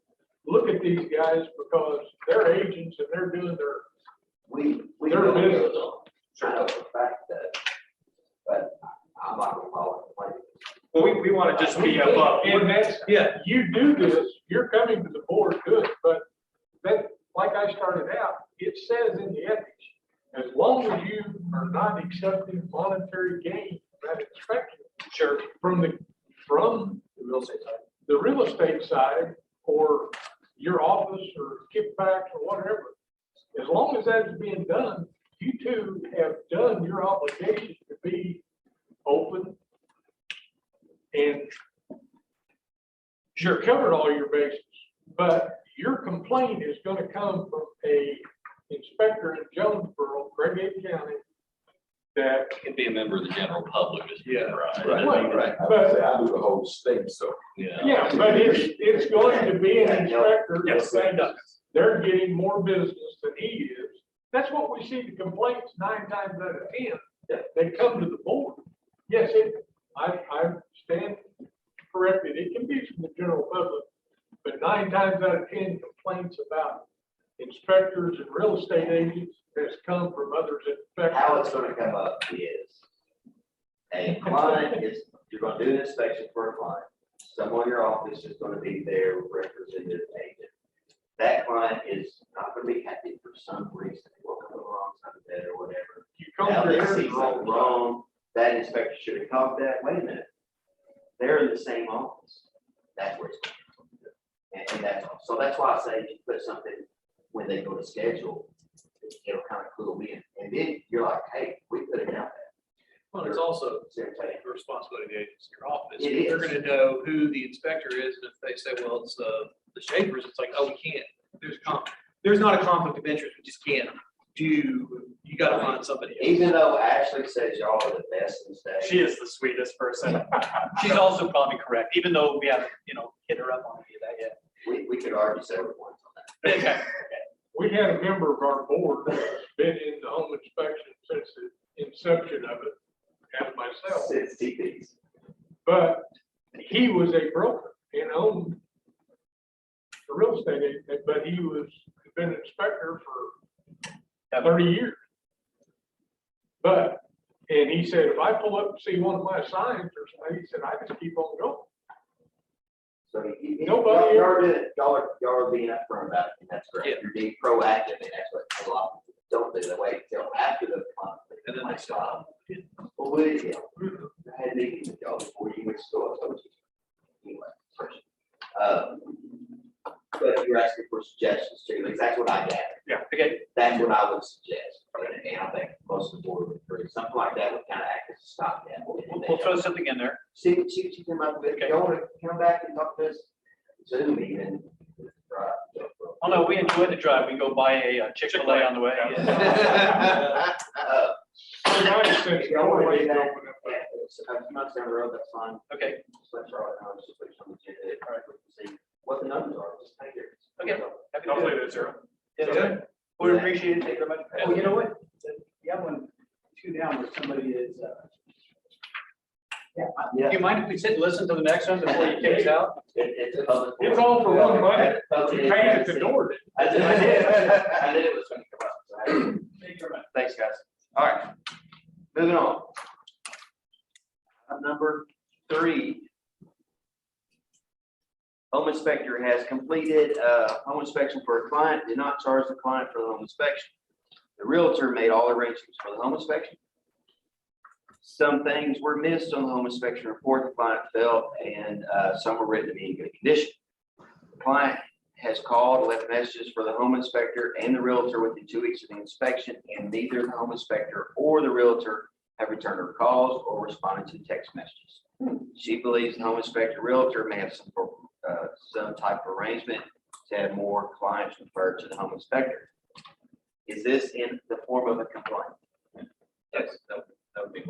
look at these guys because they're agents and they're doing their. We They're know busy. those on. I know for a fact that, but I'm not gonna call it complaint. Well, we want to just be above. And that's, yeah, you do this, you're coming to the board, good, but that, like I started out, it says in the ethics, as long as you are not accepting monetary gain from that inspection. Sure. From the real estate side, or your office or kickbacks or whatever. As long as that's being done, you two have done your obligation to be open and sure covered all your bases, but your complaint is gonna come from a inspector in Jonesboro, Craig County, that. Could be a member of the general public, just. Yeah, Right. right. I But, say I do the whole state, so. yeah, but it's going to be an inspector Yes, that it does. they're getting more business than he is. That's what we see the complaints 9 times out of 10. They come to the board. Yes, I stand corrected. It can be from the general public, but 9 times out of 10 complaints about inspectors and real estate agents has come from others. How it's gonna come up is a client is, you're gonna do an inspection for a client. Someone in your office is gonna be their representative agent. That client is not gonna be happy for some reason, will come wrong, something bad or whatever. You come Now to they their see something wrong, that inspector should have caught that, wait a minute. They're in the same office. That's where it's coming from. And that's, so that's why I say you put something when they go to schedule, it'll kind of clue them in. And then you're like, hey, we put it out there. Well, it's also So it's like, the responsibility of the agents in your office. It They're is. gonna know who the inspector is, and if they say, well, it's the Schaefer's, it's like, oh, we can't. There's not a conflict of interest, we just can't you gotta find somebody else. Even though Ashley says y'all are the best in the state. She is the sweetest person. She's also probably correct, even though we haven't, hit her up on any of that yet. We could argue several points on that. Okay. We had a member of our board that's been in the home inspection since the inception of it, as myself. Since TPs. But he was a broker and owned the real estate, but he was, had been an inspector for 30 years. But, and he said, if I pull up and see one of my signs or something, he said, I just keep on going. So Nobody y'all are being upfront about it, and that's great. You're being proactive, and that's what a lot of people don't do. They wait until after the conflict. And then they stop. Well, I had meetings with y'all before you went to school. I told you. Anyway, first. But you're asking for suggestions too, because that's what I gather. Yeah, okay. That's what I would suggest, and I think most of the board would agree. Something like that would kind of act as a stopgap. We'll throw something in there. See what you come up with. Okay. You want to come back and talk to us Zoom even. Oh, no, we enjoyed the drive. We go buy a Chick-fil-A on the way. Y'all want to do that? A few months down the road, that's fine. Okay, Just let Charlotte know, just put it on the agenda. All right, we can see what the numbers are. Just take it. Okay. happy to do Hopefully it. it's zero. Yeah, good. We appreciate it. Thank you very much. Oh, you know what? You have one, two down where somebody is, Yeah. do you mind if we sit and listen to the next one before you kick us out? It's all for one money. You paid at the door. I did. I knew it was going to come up. So I- Thank you very much. Thanks, guys. All right, moving on. Number 3. Home inspector has completed home inspection for a client, did not charge the client for the home inspection. The realtor made all arrangements for the home inspection. Some things were missed on the home inspection report the client felt, and some were written to be in good condition. The client has called, left messages for the home inspector and the realtor within 2 weeks of the inspection, and neither the home inspector or the realtor have returned her calls or responded to text messages. She believes the home inspector realtor may have some type of arrangement to have more clients referred to the home inspector. Is this in the form of a complaint? Yes, that would be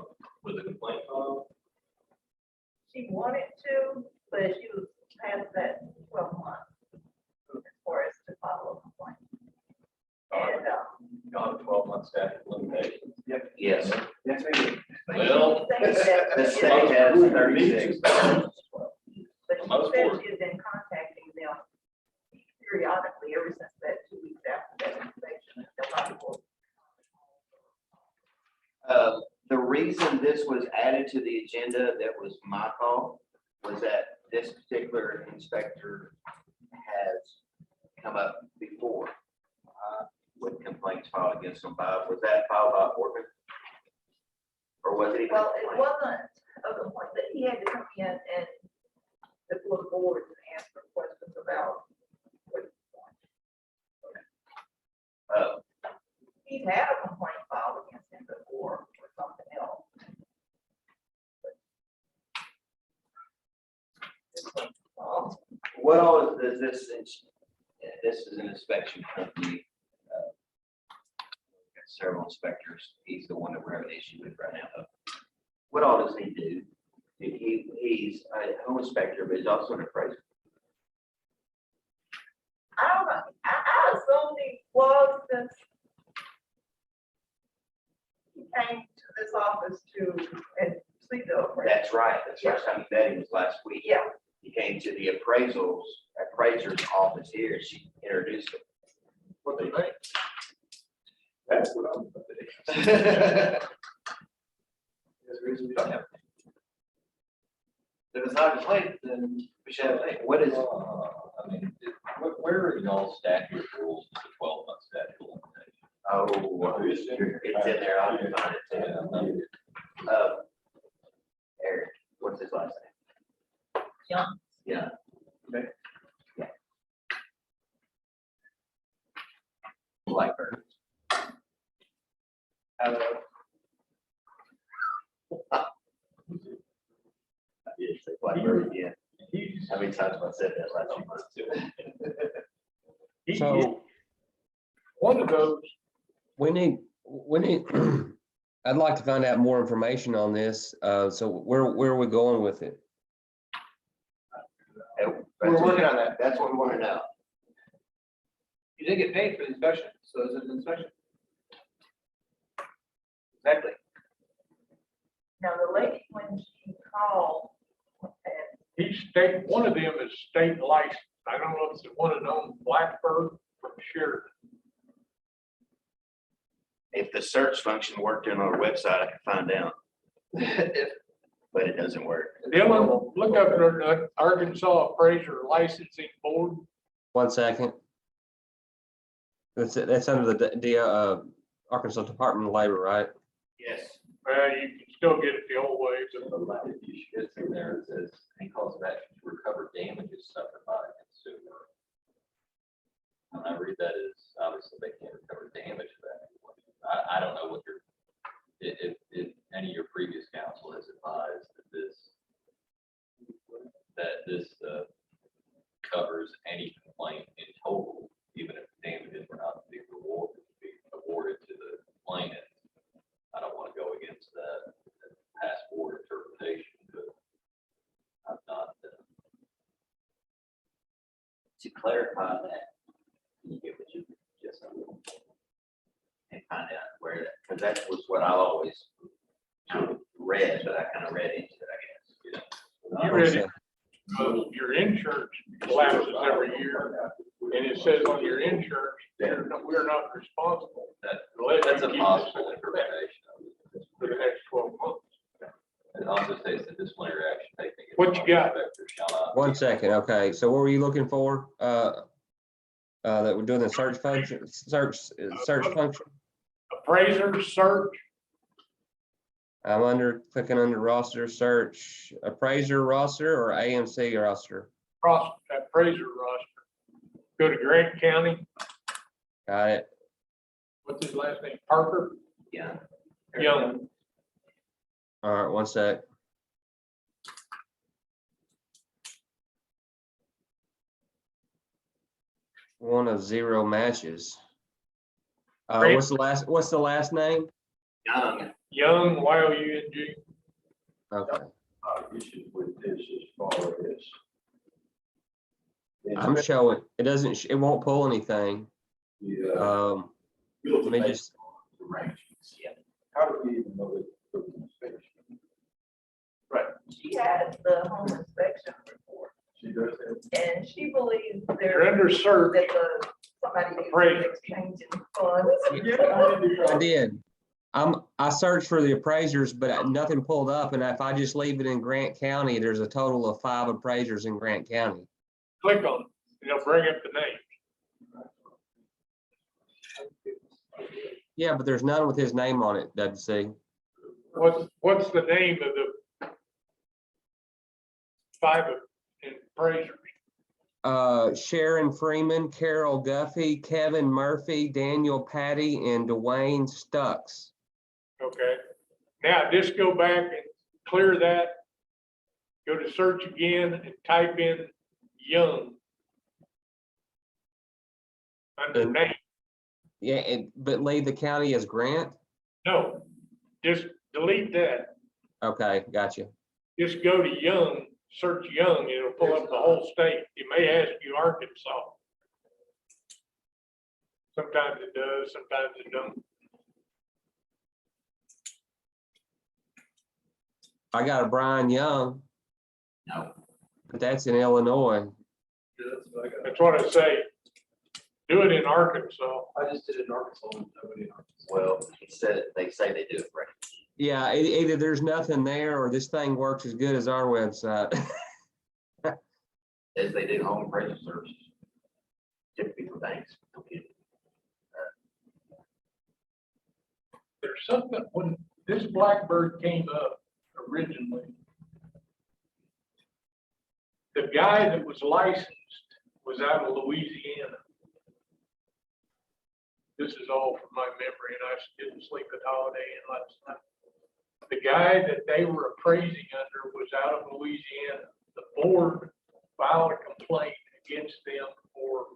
with a complaint. She wanted to, but she was past that 12 months as far as to follow a complaint. And, Got a 12-month statute of limitations. Yes. Well, The state has 36. but she Most said boards. she had been contacting them periodically ever since that 2 weeks after that inspection. Nobody will. The reason this was added to the agenda, that was my call, was that this particular inspector has come up before with complaints filed against him. Was that filed by Orban? Or was it even? Well, it wasn't a complaint, but he had to come in and before the board and answer questions about what he's had a complaint filed against him before or something else. What all is this? This is an inspection company. Got several inspectors. He's the one that we're having an issue with right now. What all does he do? He's a home inspector, but he's also an appraiser. I don't know, I assumed he was since he came to this office to, and see the appraisal. That's right. The first time he met him was last week. Yeah. He came to the appraiser's office here. She introduced him. What they think. That's what I'm. There's a reason we don't have. If it's not a complaint, then we should have a. What is? I mean, where are y'all statute rules, the 12-month statute of limitations? Oh, it's in there. I'll find it too. Eric, what's his last name? Young. Yeah. Okay. Yeah. Blackbird. Yeah, say Blackbird again. How many times have I said that last few months too? So One of those, we need, I'd like to find out more information on this. So where are we going with it? We're working on that. That's what we want to know. You didn't get paid for the inspection, so is it an inspection? Exactly. Now, the lady, when she called and He's state, one of them is state licensed. I don't know if it's the one that owns Blackbird from Sheridan. If the search function worked in our website, I could find out. But it doesn't work. Dylan, look up the Arkansas Appraiser Licensing Board. 1 second. That's under the Arkansas Department of Labor, right? Yes. Well, you can still get it the old way. It's in there, it says, any cause of action to recover damages suffered by a consumer. And I read that as, obviously, they can't recover damage for that. I don't know what your, if any of your previous counsel has advised that this covers any complaint in total, even if damages were not to be awarded to the complainant. I don't want to go against that past board interpretation, but I'm not. To clarify that, can you get what you just and find out where that, because that was what I always read, but I kind of read into it, I guess. You read it. Your insurance lapses every year, and it says on your insurance, we're not responsible. That's a possible interpretation For the next 12 months. It also states that disciplinary action taken. against What you got? inspector shall not 1 be- second, okay, so what were you looking for? That we're doing the search function, search function? Appraiser search, I'm clicking under roster search, appraiser roster or AMC roster? appraiser roster. Go to Grant County. Got it. What's his last name? Parker? Yeah. Young. All right, 1 sec. One of 0 matches. Great. What's the last name? Young, Y-O-U-N-G. Okay, Issue with this as far as. I'm showing, it won't pull anything. Yeah. Let me just, How do we even know that there was an inspection? She has the home inspection report, She does have. and she believes You're there, under search. that somebody Appraiser. is exchanging funds. I did. I searched for the appraisers, but nothing pulled up. And if I just leave it in Grant County, there's a total of 5 appraisers in Grant County. Click on it, it'll bring up the name. Yeah, but there's none with his name on it, WC. What's the name of the 5 appraisers? Sharon Freeman, Carol Guffey, Kevin Murphy, Daniel Patty, and Dwayne Stucks. Okay, now just go back and clear that. Go to search again and type in Young. Under name, Yeah, but leave the county as Grant? no, just delete that. Okay, gotcha. Just go to Young, search Young, it'll pull up the whole state. It may ask you Arkansas. Sometimes it does, sometimes it don't. I got a Brian Young. No. But that's in Illinois. That's what I say. Do it in Arkansas. I just did it in Arkansas. Nobody in Arkansas. Well, they say they do it right. Yeah, either there's nothing there or this thing works as good as our website. As they do home appraisal services. Typically for banks. Okay. There's something, when this Blackbird came up originally, the guy that was licensed was out of Louisiana. This is all from my memory, and I didn't sleep at Holiday Inn last night. The guy that they were appraising under was out of Louisiana. The board filed a complaint against them for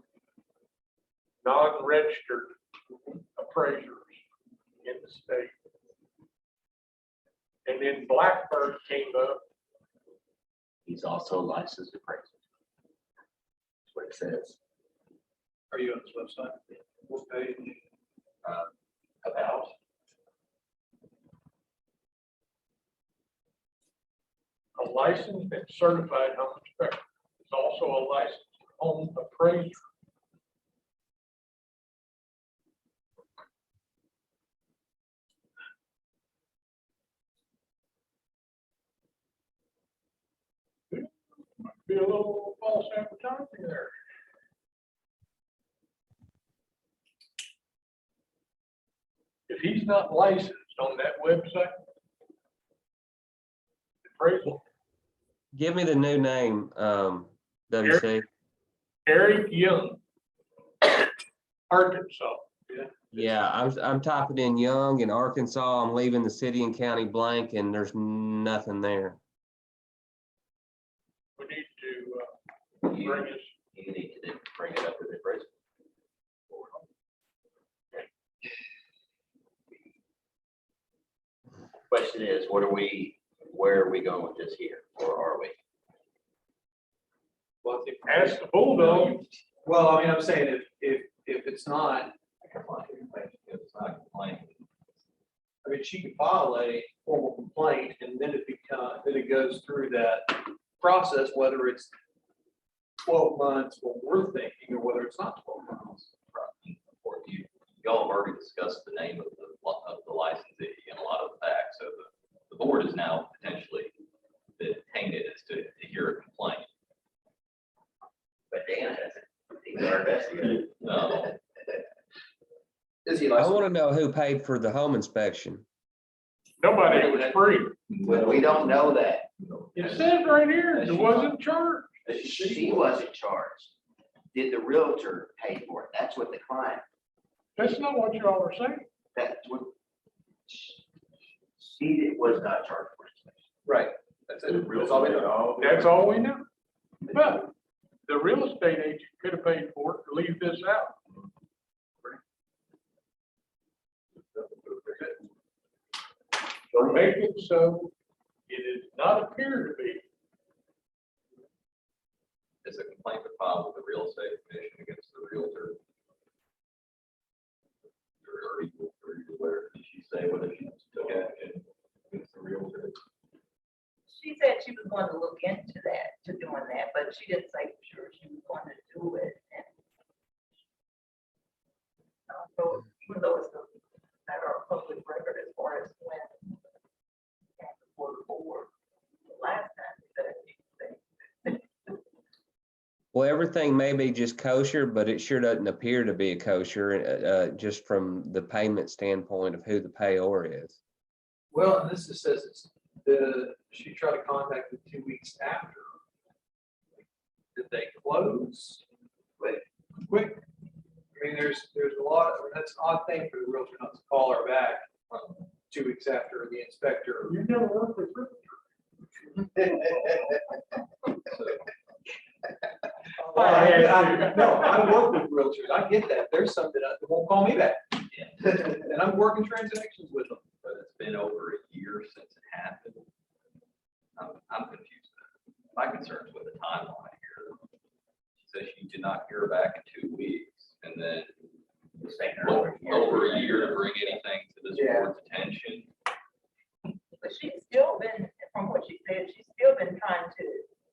non-registered appraisers in the state. And then Blackbird came up. He's also a licensed appraiser. That's what it says. Are you on this website? What page? About. A licensed and certified home inspector. He's also a licensed home appraiser. Might be a little false advertising there. If he's not licensed on that website, appraisal, Give me the new name, WC. Eric Young, Arkansas. Yeah, I'm typing in Young in Arkansas. I'm leaving the city and county blank and there's nothing there. We need to You bring his, you need to bring it up with the president. Question is, where are we going with this here, or are we? Well, if- ask the Bulldog. Well, I mean, I'm saying if it's not, It's not a complaint. I mean, she can file a formal complaint and then then it goes through that process, whether it's 12 months, what we're thinking, or whether it's not 12 months. Or y'all have already discussed the name of the licensee and a lot of the facts, so the board is now potentially been tainted as to hear a complaint. But Dan hasn't. He's our investigator. Is he I want to know who paid for the home inspection. Nobody, it was free. Well, we don't know that. It says right here, it wasn't charged. She wasn't charged. Did the realtor pay for it? That's what the client, That's not what y'all are saying. that's what. She was not charged for it. Right. That's it. That's all we know. That's all we know. But the real estate agent could have paid for it to leave this out. Or make it so it does not appear to be. Is a complaint been filed with the real estate commission against the realtor? Or where did she say whether she took action against the realtor? She said she was going to look into that, to doing that, but she didn't say for sure she was going to do it. And so even though it's a matter of public record as far as when before the board, the last time that Well, everything may be just kosher, but it sure doesn't appear to be a kosher, just from the payment standpoint of who the payor is. Well, and this just says she tried to contact them 2 weeks after. Did they close? Quick. I mean, there's a lot, that's an odd thing for the realtor not to call her back 2 weeks after the inspector. You never worked with realtor. No, I work with realtors. I get that. There's some that won't call me back. And I'm working transactions with them. But it's been over a year since it happened. I'm confused. My concern is with the timeline here. She says she did not hear back in 2 weeks, and then over a year to bring anything to this board's attention. but she's still been, from what she said, she's still been trying to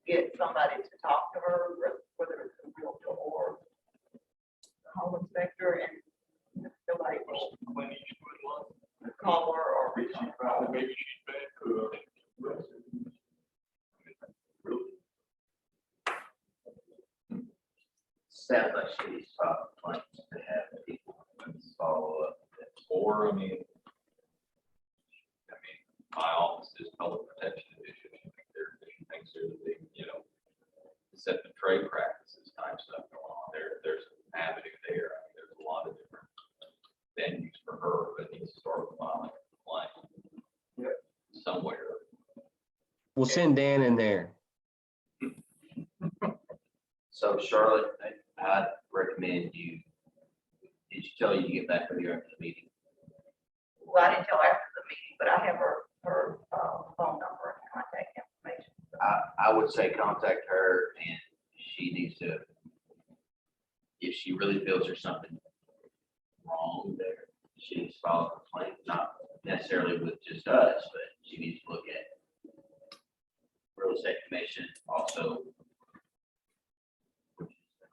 get somebody to talk to her, whether it's a realtor or a home inspector, and nobody will call her or reach out. Maybe she's bad to Sounds like she needs to file complaints to have people follow up. Or, I mean, my office is public protection division. I think there are things there that they, deceptive trade practices type stuff going on there. There's an avenue there. I mean, there's a lot of different venues for her, but needs to start filing a complaint somewhere. We'll send Dan in there. So Charlotte, I'd recommend you, did she tell you to get back with you after the meeting? Well, I didn't tell her after the meeting, but I have her phone number and contact information. I would say contact her, and she needs to, if she really feels there's something wrong there, she needs to file a complaint, not necessarily with just us, but she needs to look at real Estate Commission also.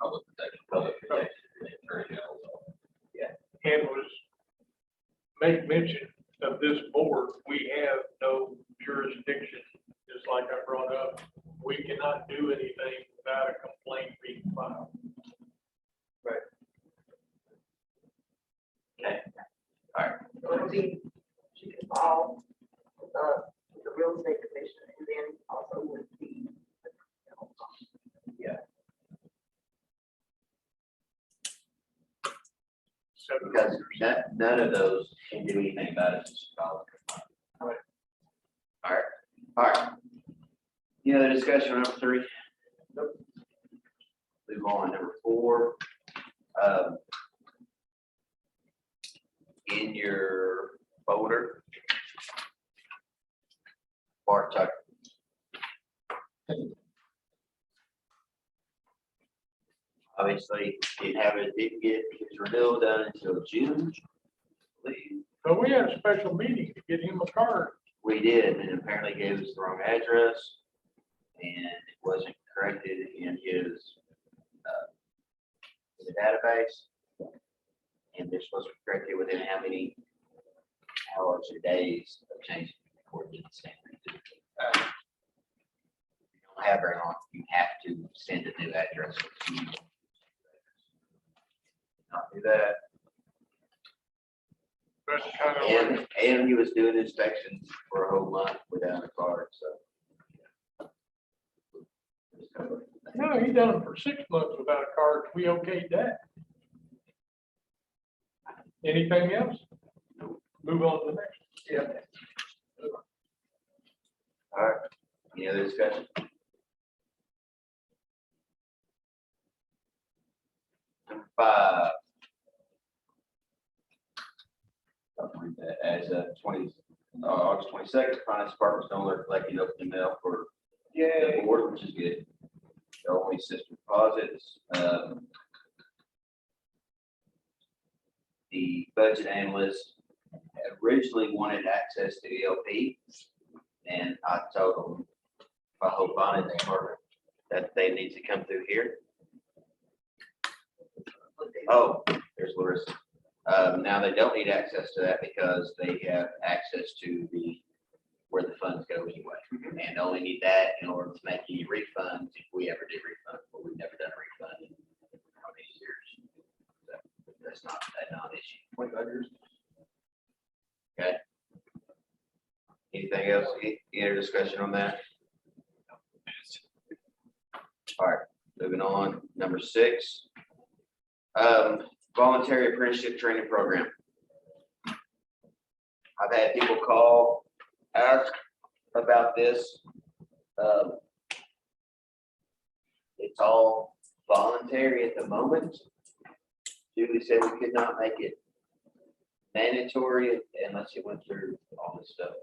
Public protection, and attorney general's office. And was make mention of this board, we have no jurisdiction, just like I brought up. We cannot do anything without a complaint being filed. Okay. All right. So it'll be, she can file the real estate commission and then also with the. Yeah. So Because none of those can do anything about it. It's solid. Right. All right, all right. Any other discussion on number 3? Move on, number 4. In your folder. Bart Tucker. Obviously, didn't get his renewal done until June. I believe. But we had a special meeting to get him a card. We did, and apparently gave us the wrong address, and it wasn't corrected in his in the database. And they're supposed to correct it within how many hours or days of changing according to the standard. You don't have very long. You have to send a new address. Not do that. That's kind of. And he was doing inspections for a whole month without a card, so. No, he done it for 6 months without a card. We okayed that. Anything else? Move on to the next. Yeah. All right, any other discussion? Number 5. As of August 22nd, finance department's no longer collecting open mail for the board, which is good. The only system deposits. The budget analyst originally wanted access to ELP, and I told them, if I hope on it, that they need to come through here. Oh, there's Larissa. Now they don't need access to that because they have access to where the funds go anyway. And only need that in order to make any refunds if we ever did refund, but we've never done a refund in how many years. That's not a non-issue. 25 years. Okay. Anything else? Any other discussion on that? All right, moving on. Number 6. Voluntary apprenticeship training program. I've had people call, ask about this. It's all voluntary at the moment. Julie said we could not make it mandatory unless you went through all this stuff.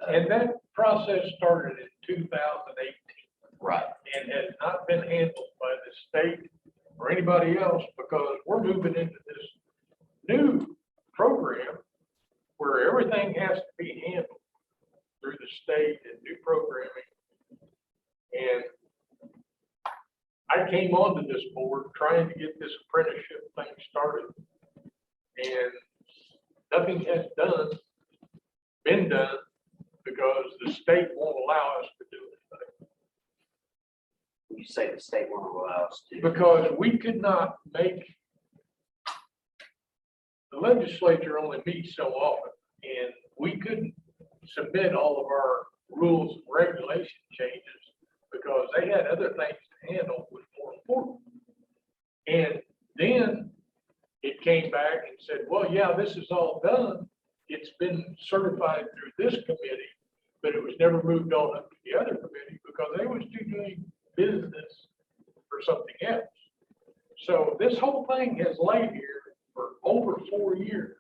And that process started in 2018. Right. And has not been handled by the state or anybody else because we're moving into this new program where everything has to be handled through the state and new programming. And I came onto this board trying to get this apprenticeship thing started. And nothing has been done because the state won't allow us to do anything. You say the state won't allow us to. Because we could not make, the legislature only meets so often, and we couldn't submit all of our rules and regulation changes because they had other things to handle was more important. And then it came back and said, well, yeah, this is all done. It's been certified through this committee, but it was never moved on up to the other committee because they was doing business for something else. So this whole thing has laid here for over 4 years.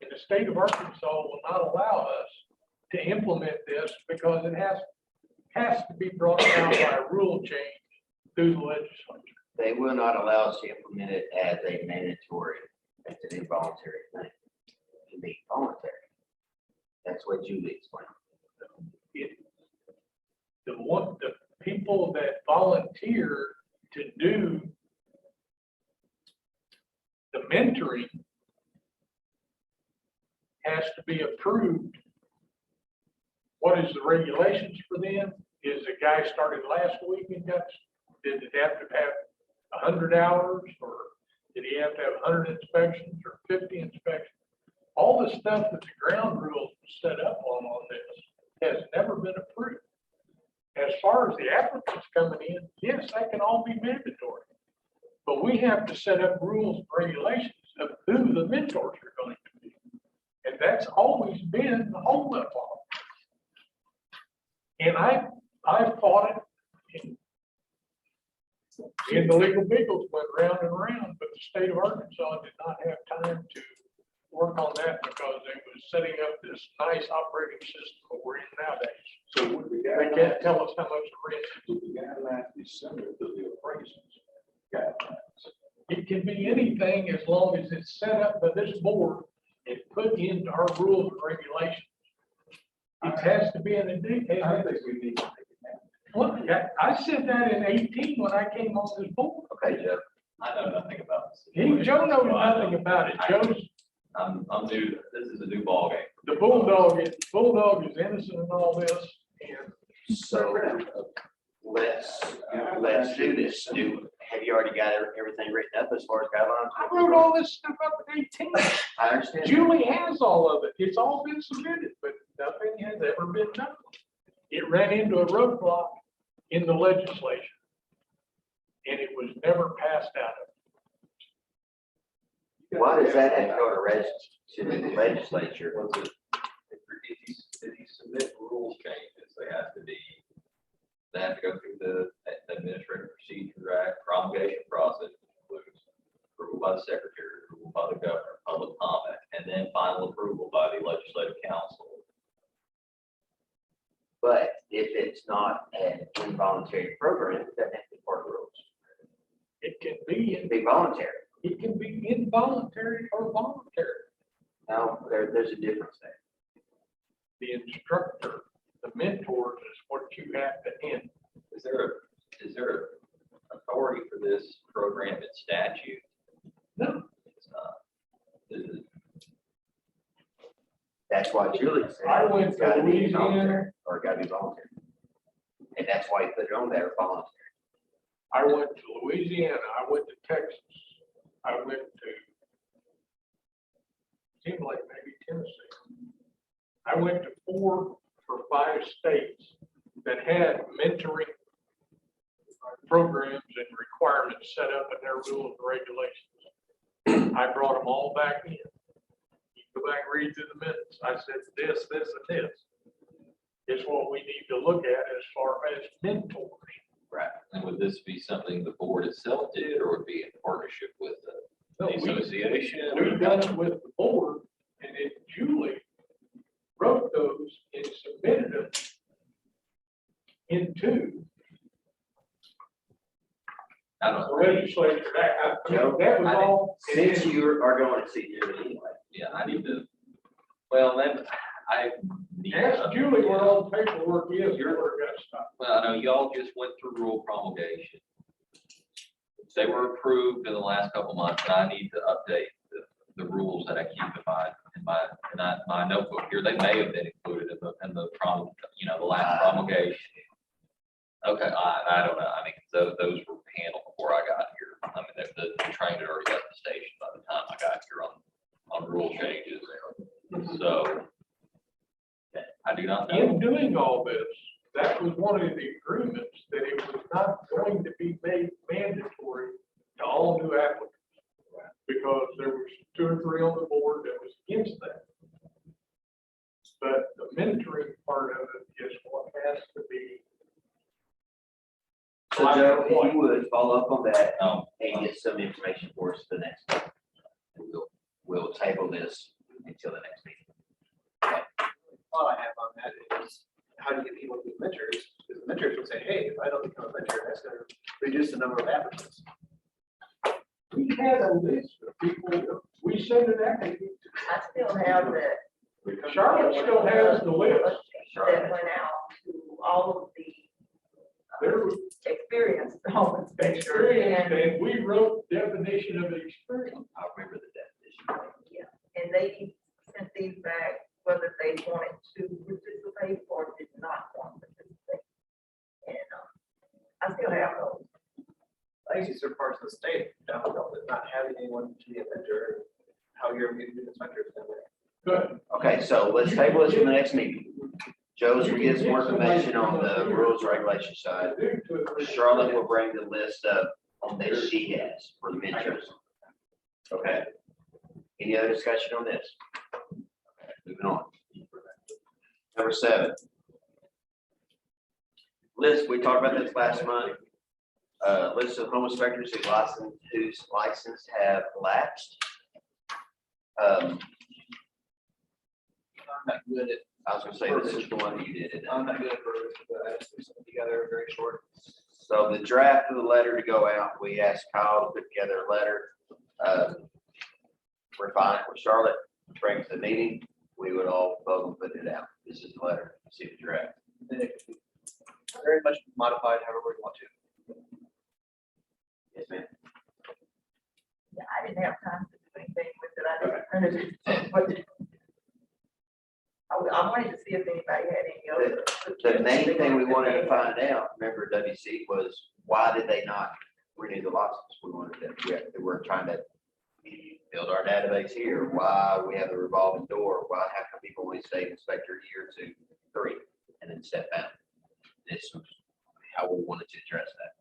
And the state of Arkansas will not allow us to implement this because it has to be brought about by a rule change through the legislature. They will not allow us to implement it as a mandatory, as an involuntary thing. It can be voluntary. That's what Julie explained. people that volunteer to do the mentoring has to be approved. What is the regulations for them? Is the guy started last week and did it have to have 100 hours, or did he have to have 100 inspections or 50 inspections? All the stuff that the ground rules set up on this has never been approved. As far as the applicants coming in, yes, that can all be mandatory. But we have to set up rules and regulations of who the mentors are going to be. And that's always been the holdup law. And I fought it. And the legal beagles went round and round, but the state of Arkansas did not have time to work on that because they was setting up this nice operating system that we're in nowadays. So would the They can't tell us how much the rent is. would the guidelines be similar to the appraisals guidelines? It can be anything as long as it's set up by this board and put into our rules and regulations. It has to be an indication. I think we need to make it happen. Well, I said that in 18 when I came on this board. Okay, Jeff. I know nothing about this. Joe knows nothing about it. Joe's, I'm new, this is a new ballgame. the bulldog is innocent in all this, and So let's do this. Have you already got everything written up as far as guidelines? I wrote all this stuff up in 18. I understand. Julie has all of it. It's all been submitted, but nothing has ever been done. It ran into a roadblock in the legislature. And it was never passed out of. Why does that have to go to the legislature? If you submit rules changes, they have to go through the Administrative Procedure Act promulgation process, which includes approval by the secretary, approval by the governor, public comment, and then final approval by the legislative council. But if it's not an involuntary program, it doesn't have to be part of the rules. It can be, It can be voluntary. it can be involuntary or voluntary. Now, there's a difference there. The instructor, the mentors is what you have to end. Is there authority for this program in statute? No. It's not. Is it? That's why Julie said. I went it's gotta to be Louisiana. voluntary, or it gotta be voluntary. And that's why you put it on there, voluntary. I went to Louisiana, I went to Texas, I went to, seemed like maybe Tennessee. I went to 4 or 5 states that had mentoring programs and requirements set up in their rules and regulations. I brought them all back in. You go back and read through the minutes. I said, this, and this is what we need to look at as far as mentors. Right. And would this be something the board itself did, or would it be in partnership with the association? We've done it with the board, and then Julie wrote those and submitted them into I don't the know. legislature. That was all. and Since then- you are going to see Julie anyway. Yeah, I need to, well, then, I need. Ask Julie where all the paperwork is. You're- where it got stopped. Well, I know y'all just went through rule promulgation. They were approved in the last couple months, and I need to update the rules that I keep in my notebook here. They may have been included in the the last promulgation. Okay, I don't know. I mean, those were handled before I got here. I mean, the train had already left the station by the time I got here on rule changes. So I do not know. In doing all this, that was one of the agreements, that it was not going to be made mandatory to all new applicants. Because there was 2 or 3 on the board that was against that. But the mentoring part of it is what has to be. So Joe, if you would follow up on that, and get some information for us for the next time. And we'll table this until the next meeting. All I have on that is, how do you get people to be mentors? Because the mentors would say, hey, if I don't become a mentor, that's gonna reduce the number of applicants. We had a list of people, we sent it out. I still have that. Charlotte still has the list. That went out to all of the. There was Experience, and we wrote definition of experience. I remember the definition. And they sent these back whether they wanted to participate or did not want to participate. And I still have those. I usually serve parts of the state, not having anyone to be a vendor, how you're meeting the inspectors. Good. Okay, so let's table this for the next meeting. Joe's gonna get some more information on the rules regulation side. Charlotte will bring the list up on this she has for the midterms. Okay. Any other discussion on this? Okay, moving on. Number 7. List, we talked about this last month. List of home inspectors whose license have lapsed. I'm not good at, I was gonna say, this is the one that you did. Isn't it? I'm not good at verbs, but I just put something together very short. So the draft of the letter to go out, we asked Kyle to put together a letter. Refine it with Charlotte, bring it to the meeting. We would all vote and put it out. This is the letter. See the draft. Then it can be very much modified however we want to. Yes, ma'am. Yeah, I didn't have time to do anything with it. I just printed it. But I wanted to see if anybody had any other. The main thing we wanted to find out, remember WC, was why did they not renew the license? We wanted to, we're trying to build our database here. Why we have the revolving door? Why, how come people only stay inspector a year, 2, 3, and then step down? This was how we wanted to address that.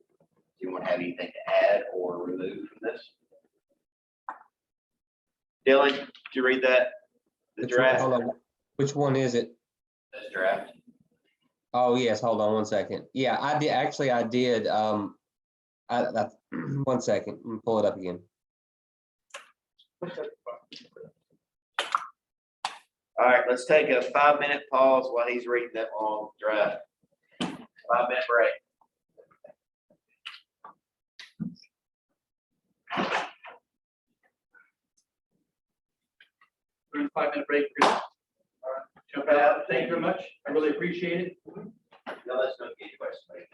Do you want to have anything to add or remove from this? Dylan, did you read that? The draft? Hold on. Which one is it? The draft. Oh, yes, hold on 1 second. Yeah, I did, actually, I did, 1 second, let me pull it up again. All right, let's take a 5-minute pause while he's reading that long draft. 5-minute break. We're in a 5-minute break. All right, jump out. Thank you very much. I really appreciate it. No, let's not get questions.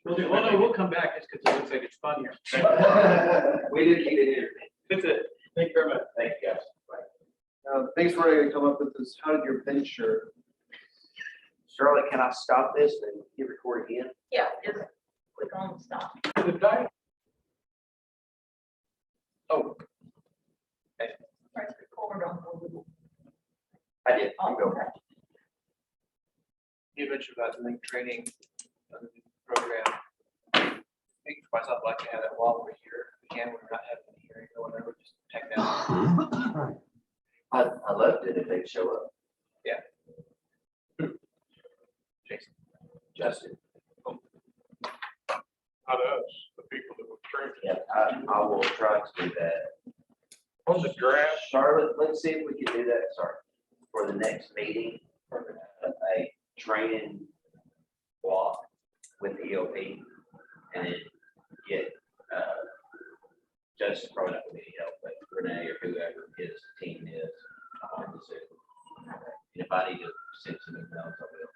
We'll do, well, no, we'll come back just because it looks like it's fun here. We did keep it here. That's it. Thank you very much. Thank you, guys. Thanks for coming up with this. How did your bench shirt? Charlotte, can I stop this and hit record again? Yeah, just click on stop. The diet Oh, Press record on Google. I did. Oh, I'm going. okay. you mentioned about the link training program. I think for myself, I'd like to have that while we're here. We can, we're not having a hearing or whatever, just check that. I loved it if they'd show up. Yeah. Jason. Justin. Not us, the people that were trained. Yeah, I will try to do that. On the draft, Charlotte, let's see if we can do that, sorry, for the next meeting, a training block with the EOP and then get, Justin probably not gonna need help, but Renee or whoever his team is on the Zoom. And if I need to send some emails, I will.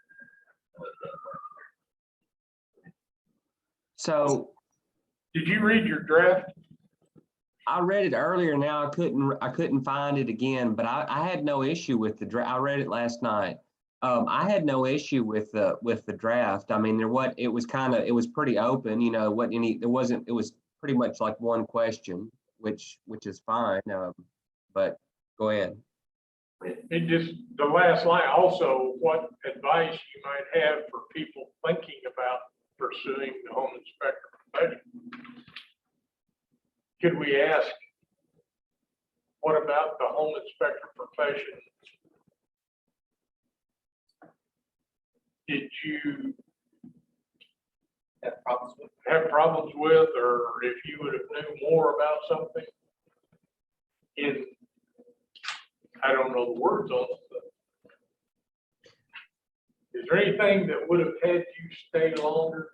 So did you read your draft? I read it earlier. Now I couldn't find it again, but I had no issue with the draft. I read it last night. I had no issue with the draft. I mean, it was pretty open, you know, it was pretty much like one question, which is fine. But go ahead. It just, the last line, also what advice you might have for people thinking about pursuing the home inspector profession. Could we ask, what about the home inspector profession? Did you Have problems with. have problems with, or if you would have knew more about something in, I don't know the words on it, but is there anything that would have had you stay longer?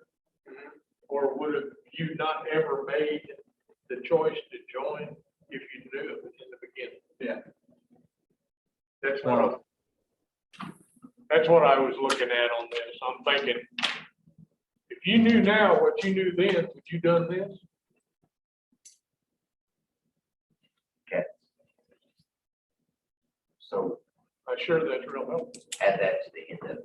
Or would have you not ever made the choice to join if you knew it in the beginning? Yeah. That's what I was looking at on this. I'm thinking, if you knew now what you knew then, would you done this? So I'm sure that's real helpful. add that to the end of,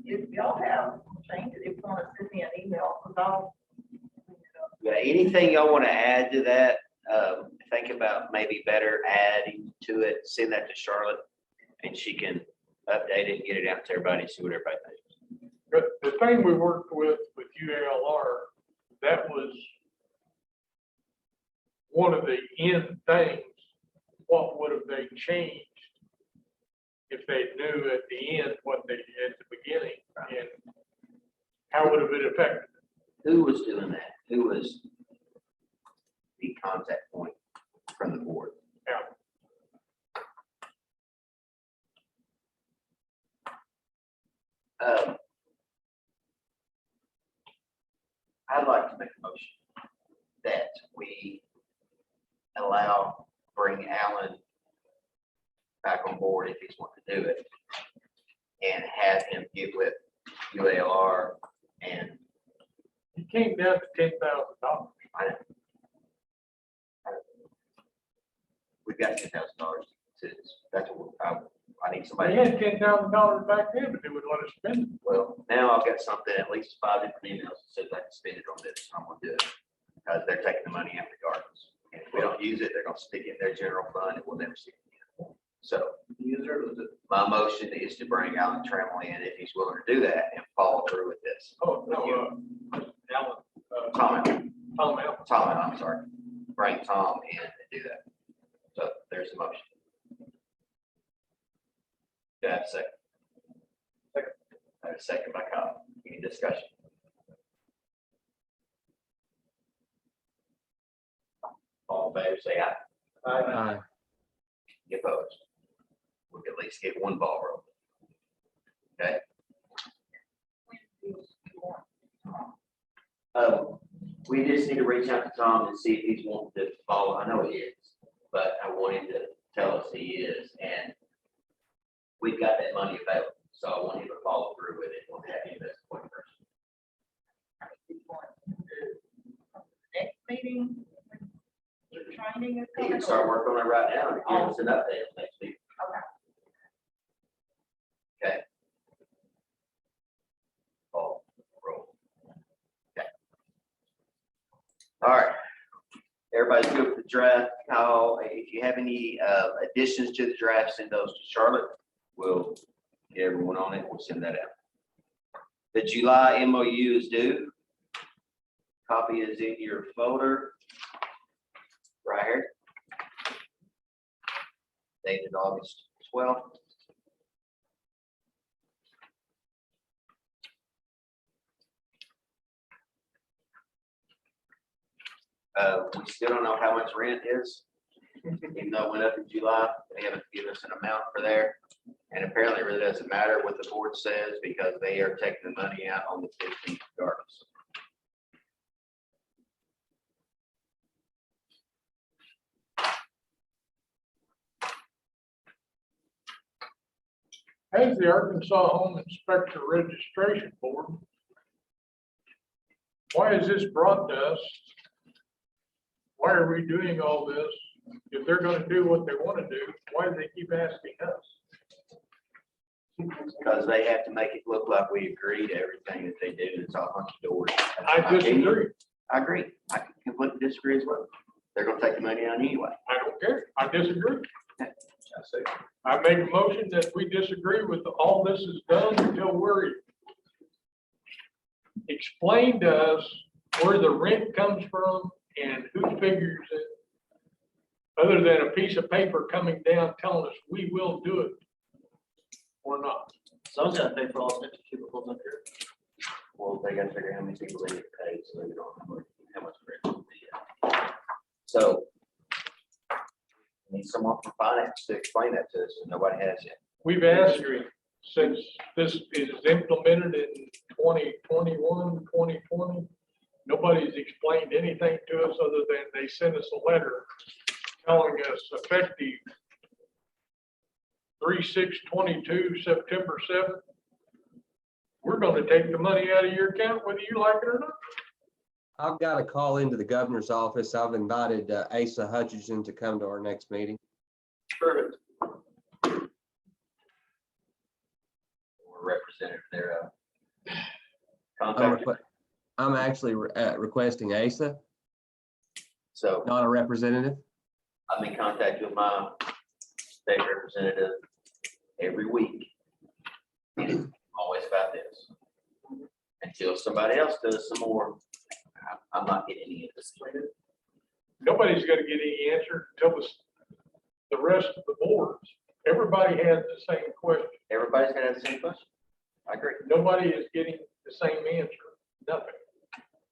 Yeah, if y'all have changes, if you want to send me an email, because I'll. yeah, anything y'all want to add to that, think about maybe better adding to it, send that to Charlotte, and she can update it, get it out to everybody, see what everybody thinks. But the thing we worked with UALR, that was one of the end things. What would have they changed if they knew at the end what they did at the beginning, and how would have it affected? Who was doing that? Who was the contact point from the board? Yeah. I'd like to make a motion that we bring Alan back on board if he's wanting to do it, and have him get with UALR, and It came down to $10,000. we've got $10,000 to, that's what I need They somebody. had $10,000 back then, but they would let us spend it. Well, now I've got something, at least 5 different emails that says I can spend it on this, and I'm gonna do it. Because they're taking the money out regardless. And if we don't use it, they're gonna stick it in their general fund and we'll never see it again. So my motion is to bring Alan Trammell in if he's willing to do that and follow through with this. Oh, no, Alan, Tom, Allen. I'm sorry. Bring Tom in and do that. So there's a motion. Do I have a second? Second. I have a second by Kyle. Any discussion? All in favor, say aye. Aye. Any opposed? We can at least get one ball rolling. Okay? We just need to reach out to Tom and see if he's wanting to follow. I know he is, but I want him to tell us he is, and we've got that money available, so I want him to follow through with it. We'll have him as the point person. Next meeting, your training is He coming. can start working on it right now and give us an update next week. Okay. Call roll. Okay. All right. Everybody's good with the draft. Kyle, if you have any additions to the draft, send those to Charlotte. We'll get everyone on it. We'll send that out. The July MOU is due. Copy is in your folder right here. Dated August 12th. We still don't know how much rent is, even though it went up in July. They haven't given us an amount for there. And apparently it really doesn't matter what the board says because they are taking the money out on the 15th regardless. As the Arkansas Home Inspector Registration Board, why is this brought to us? Why are we doing all this? If they're gonna do what they wanna do, why do they keep asking us? Because they have to make it look like we agree to everything that they do. It's all hunky dory. I disagree. I agree. I completely disagree as well. They're gonna take the money out anyway. I don't care. I disagree. I make a motion that we disagree with all this is done until we're explained to us where the rent comes from and who figures it. Other than a piece of paper coming down telling us we will do it or not. Someone's gotta pay for all the cubicles up here. Well, they gotta figure out how many people they get paid, so they don't know how much rent will be. So we need someone from finance to explain that to us, and nobody has yet. We've asked you since this is implemented in 2021, 2020. Nobody's explained anything to us other than they sent us a letter telling us effective 3/6/22, September 7th. We're gonna take the money out of your account whether you like it or not. I've got a call into the governor's office. I've invited Asa Hutchinson to come to our next meeting. Perfect. Or representative there. Contact. I'm actually requesting Asa, So not a representative. I'm in contact with my state representative every week. Always about this. Until somebody else does some more, I'm not getting any of this. Nobody's gonna get any answer until the rest of the boards. Everybody has the same question. Everybody's gonna have the same question. I agree. Nobody is getting the same answer, nothing.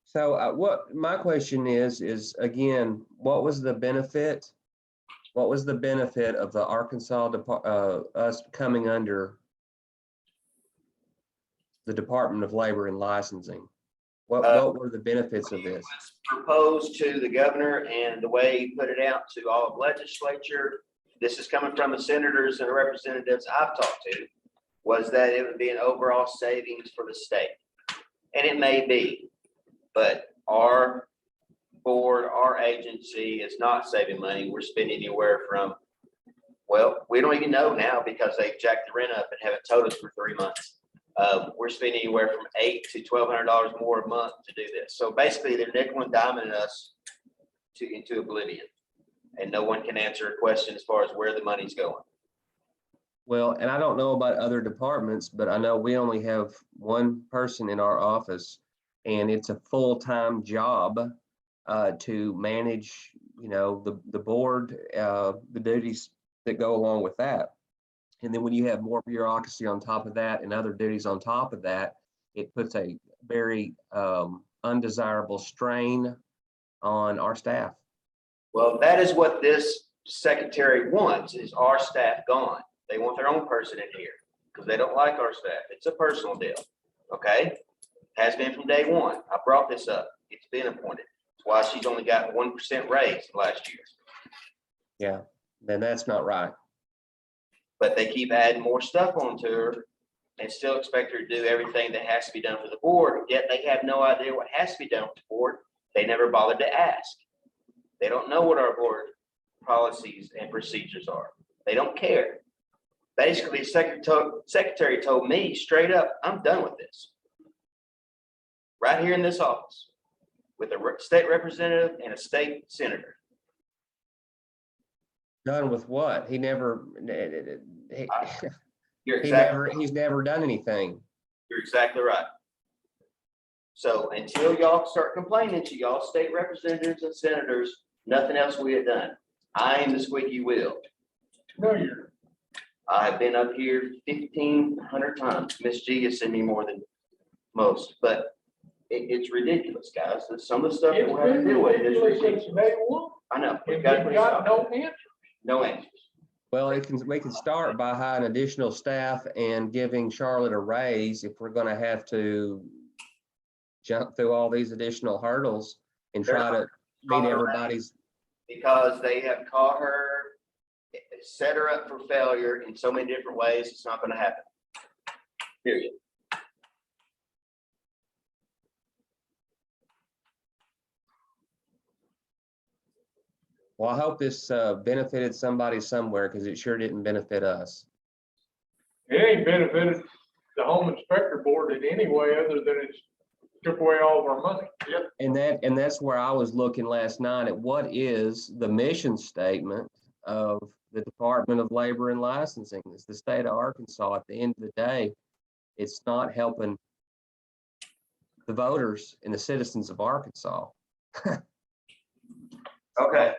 So what my question is again, what was the benefit? What was the benefit of the Arkansas, us coming under the Department of Labor and Licensing? What were the benefits of this? Proposed to the governor, and the way he put it out to all of legislature, this is coming from the senators and the representatives I've talked to, was that it would be an overall savings for the state. And it may be, but our board, our agency is not saving money. We're spending anywhere from, well, we don't even know now because they jacked the rent up and haven't told us for 3 months. We're spending anywhere from $800 to $1,200 more a month to do this. So basically they're nickel and diming us into oblivion. And no one can answer a question as far as where the money's going. Well, and I don't know about other departments, but I know we only have one person in our office, and it's a full-time job to manage, you know, the board, the duties that go along with that. And then when you have more bureaucracy on top of that and other duties on top of that, it puts a very undesirable strain on our staff. Well, that is what this secretary wants, is our staff gone. They want their own person in here because they don't like our staff. It's a personal deal. Okay? Has been from day one. I brought this up. It's been appointed. That's why she's only got 1% raise last year. Yeah, then that's not right. But they keep adding more stuff onto her and still expect her to do everything that has to be done for the board. Yet they have no idea what has to be done with the board. They never bothered to ask. They don't know what our board policies and procedures are. They don't care. Basically, the secretary told me straight up, I'm done with this. Right here in this office with a state representative and a state senator. Done with what? He never, he's never done anything. You're exactly right. So until y'all start complaining to y'all state representatives and senators, nothing else we have done. I am the squeaky wheel. No, you're. I've been up here 1,500 times. Miss G has seen me more than most, but it's ridiculous, guys. Some of the stuff that we have to deal with is ridiculous. I know. We've got no answer. No answers. Well, we can start by hiring additional staff and giving Charlotte a raise if we're gonna have to jump through all these additional hurdles and try to meet everybody's. Because they have caught her, set her up for failure in so many different ways, it's not gonna happen. Period. Well, I hope this benefited somebody somewhere, because it sure didn't benefit us. It ain't benefited the home inspector board in any way other than it's took away all of our money. Yep. And that's where I was looking last night at what is the mission statement of the Department of Labor and Licensing. It's the state of Arkansas. At the end of the day, it's not helping the voters and the citizens of Arkansas. Okay.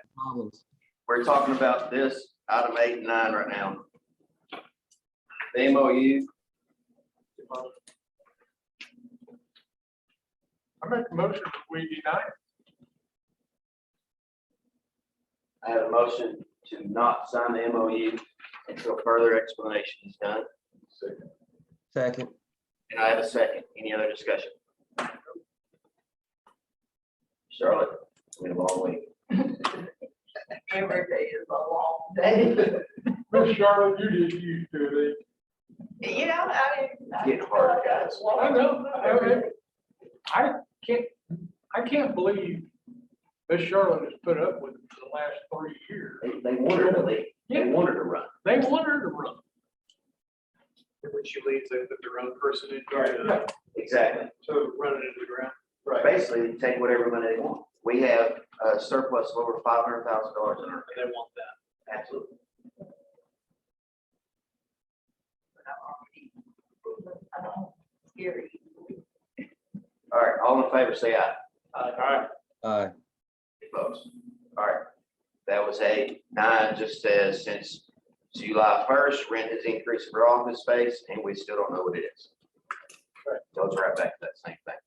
We're talking about this item 8 and 9 right now. The MOU. I make a motion that we unite. I have a motion to not sign the MOU until further explanation is done. Second. And I have a second. Any other discussion? Charlotte, it's been a long week. Every day is a long day. Miss Charlotte, you just used to it. You know, I mean. Getting harder, guys. I know. I I can't believe Miss Charlotte has put up with it for the last 3 years. They want her to leave. They want her to run. They want her to run. When she leaves, they put their own person in charge of it. Exactly. So run it into the ground. Basically, they take whatever money they want. We have a surplus of over $500,000 in our. They want that. Absolutely. I don't scary. All right, all in favor, say aye. Aye. Opposed? All right. That was 8. 9 just says since July 1st, rent has increased for office space and we still don't know what it is. So it's right back to that same thing.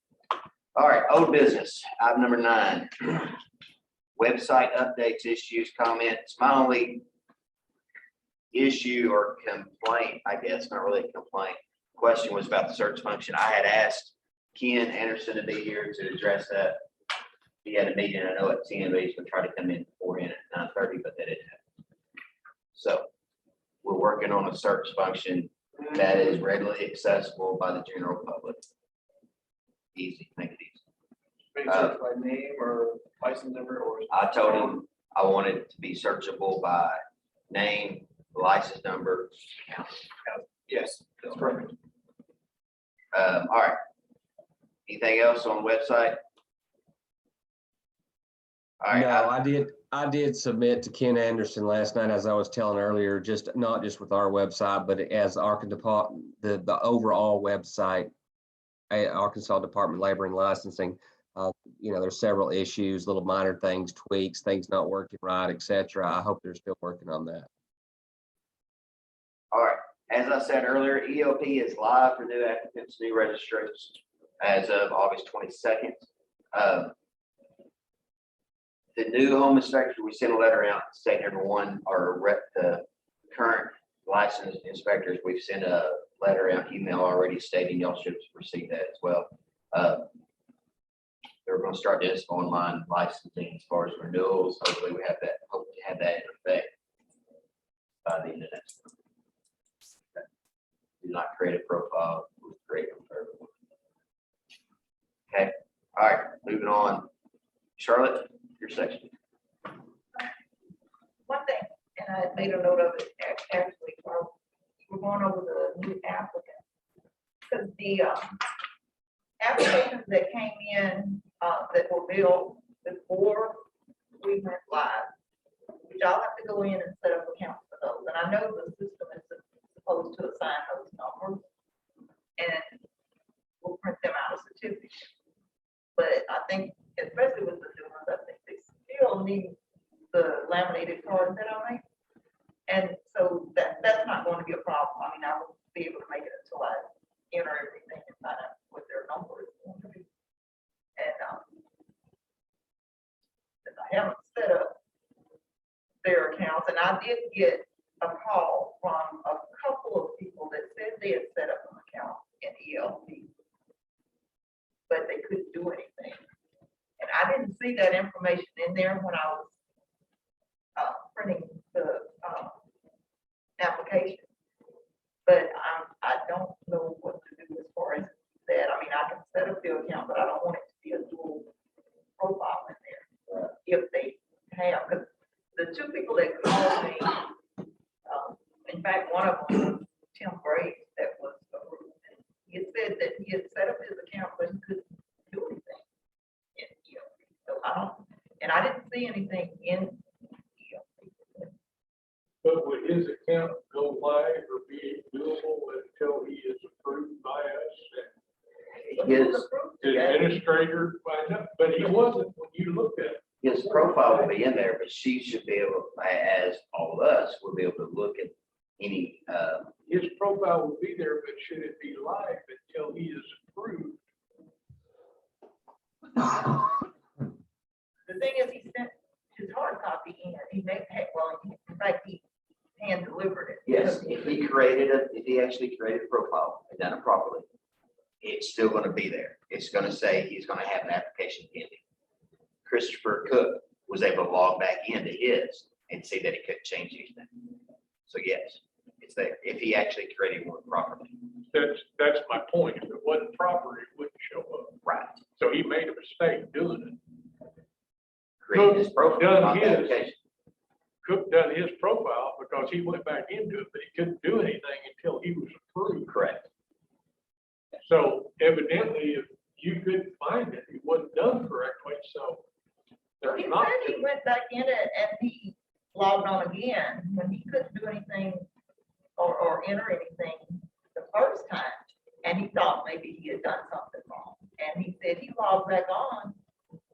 All right, old business, item number 9. Website updates, issues, comments. My only issue or complaint, I guess, not really a complaint, question was about the search function. I had asked Ken Anderson to be here to address that. He had a meeting, I know at 10, but he's gonna try to come in beforehand at 9:30, but that didn't happen. So we're working on a search function that is readily accessible by the general public. Easy, make it easy. Maybe search by name or license number or. I told him I wanted it to be searchable by name, license number, county. Yes, that's perfect. All right. Anything else on the website? All right. No, I did submit to Ken Anderson last night, as I was telling earlier, just not just with our website, but as Arkansas, the overall website, Arkansas Department of Labor and Licensing. There's several issues, little minor things, tweaks, things not working right, et cetera. I hope they're still working on that. All right. As I said earlier, EOP is live for new applicants, new registrations as of August 22nd. The new home inspector, we sent a letter out saying everyone or the current licensed inspectors, we've sent a letter out, email already stating y'all should have received that as well. They're going to start this online licensing as far as renewals. Hopefully we have that, hope to have that in effect by the end of next month. Do not create a profile, we'll create them for everyone. Okay, all right, moving on. Charlotte, your section. One thing, and I made a note of it actually, while we're going over the new applicants. Because the applications that came in that were billed before we went live, y'all have to go in and set up accounts for those. And I know the system is supposed to assign those numbers and we'll print them out as certificates. But I think, especially with the new ones, I think they still need the laminated cards that I make. And so that's not going to be a problem. I mean, I will be able to make it until I enter everything and find out what their number is going to be. And since I haven't set up their accounts, and I did get a call from a couple of people that said they had set up an account in ELP, but they couldn't do anything. And I didn't see that information in there when I was printing the application. But I don't know what to do as far as that. I mean, I can set up the account, but I don't want it to be a dual profile in there. If they have, because the two people that called me, in fact, one of them was Tim Gray that was approved. He had said that he had set up his account, but he couldn't do anything in ELP. So I didn't see anything in ELP. But would his account go live or be doable until he is approved by us? His Administrator, but he wasn't when you looked at it. His profile will be in there, but she should be able, as all of us, will be able to look at any. His profile will be there, but should it be live until he is approved? The thing is, he sent his hard copy in. He may have, well, in fact, he hand delivered it. Yes, if he actually created a profile and done it properly, it's still going to be there. It's going to say he's going to have an application pending. Christopher Cook was able to log back into his and see that he couldn't change anything. So yes, it's there if he actually created one properly. That's my point. If it wasn't proper, it wouldn't show up. Right. So he made a mistake doing it. Create this profile Done on the his. application. Cook done his profile because he went back into it, but he couldn't do anything until he was approved. Correct. So evidently, if you couldn't find it, it wasn't done correctly, so there's He not. said he went back in it and he logged on again when he couldn't do anything or enter anything the first time. And he thought maybe he had done something wrong. And he said he logged back on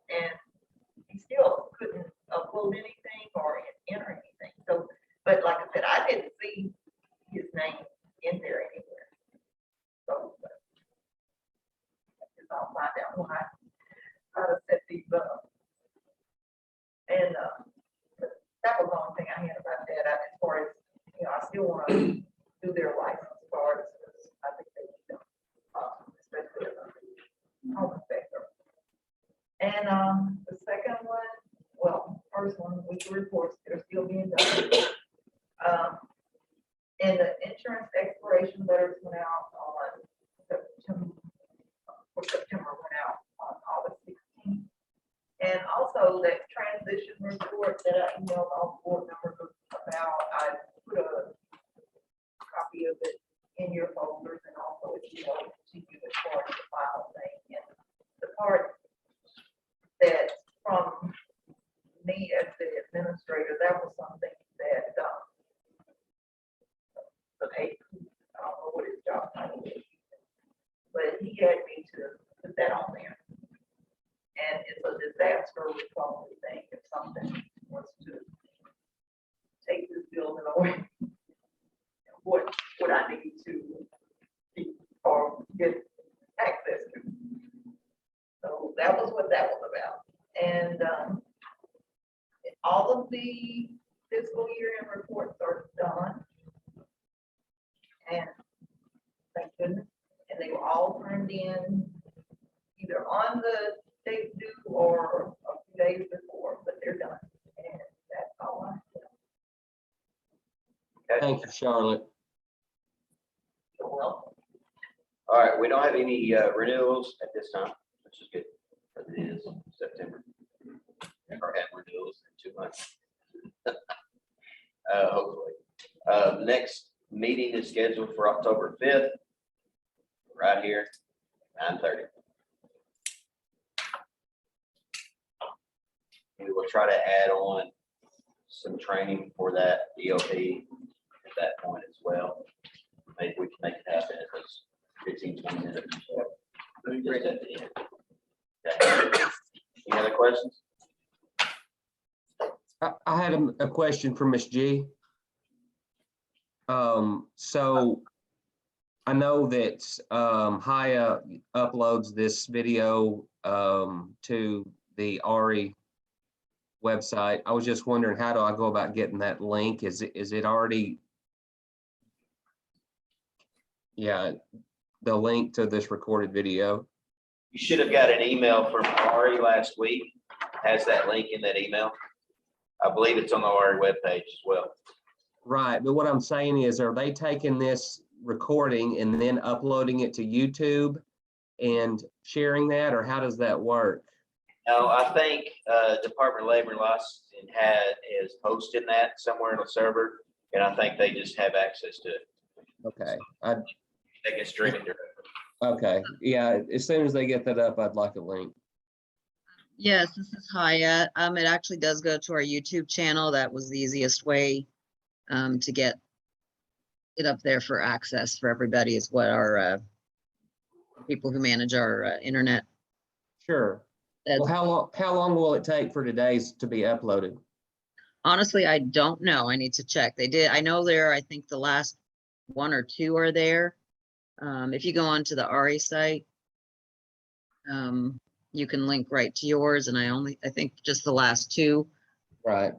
and he still couldn't upload anything or enter anything. So, but like I said, I didn't see his name in there anywhere. So, but I guess I'll find out when I try to set these up. And, that was the only thing I had about that, as far as, you know, I still want to do their license cards, because I think they need them, especially as a home inspector. And, the second one, well, first one, weekly reports, they're still being done. And the insurance expiration letters went out on September went out on August 16th. And also that transition report that I emailed all board members about, I put a copy of it in your folders and also emailed it to you as far as the final thing. And the part that from me as the administrator, that was something that, I don't know what his job title is, but he had me to put that on there. And it's a disaster recovery thing if something wants to take this building away. What I need to keep or get access to. So that was what that was about. And all of the fiscal year end reports are done. And thank goodness. And they were all turned in either on the date due or a few days before, but they're done. And that's all I have. Thank you, Charlotte. You're welcome. All right, we don't have any renewals at this time, which is good, because it is September. Never had renewals in 2 months. Hopefully. Next meeting is scheduled for October 5th, right here, 9:30. We will try to add on some training for that DOP at that point as well. Maybe we can make it happen at those 15-20 minutes. Just at the end. Okay. Any other questions? I had a question for Ms. G. So I know that Haya uploads this video to the RE website. I was just wondering, how do I go about getting that link? Is it already? Yeah, the link to this recorded video. You should have got an email from Ari last week. Has that link in that email? I believe it's on the Ari webpage as well. Right, but what I'm saying is, are they taking this recording and then uploading it to YouTube and sharing that, or how does that work? No, I think Department of Labor and Licensing is posting that somewhere in a server, and I think they just have access to it. Okay, They can stream it directly. okay, yeah, as soon as they get that up, I'd like a link. Yes, this is Haya. It actually does go to our YouTube channel. That was the easiest way to get it up there for access for everybody, is what our people who manage our internet. Sure. Well, how long will it take for today's to be uploaded? Honestly, I don't know. I need to check. They did. I know I think the last 1 or 2 are there. If you go onto the RE site, you can link right to yours, and I think just the last 2 right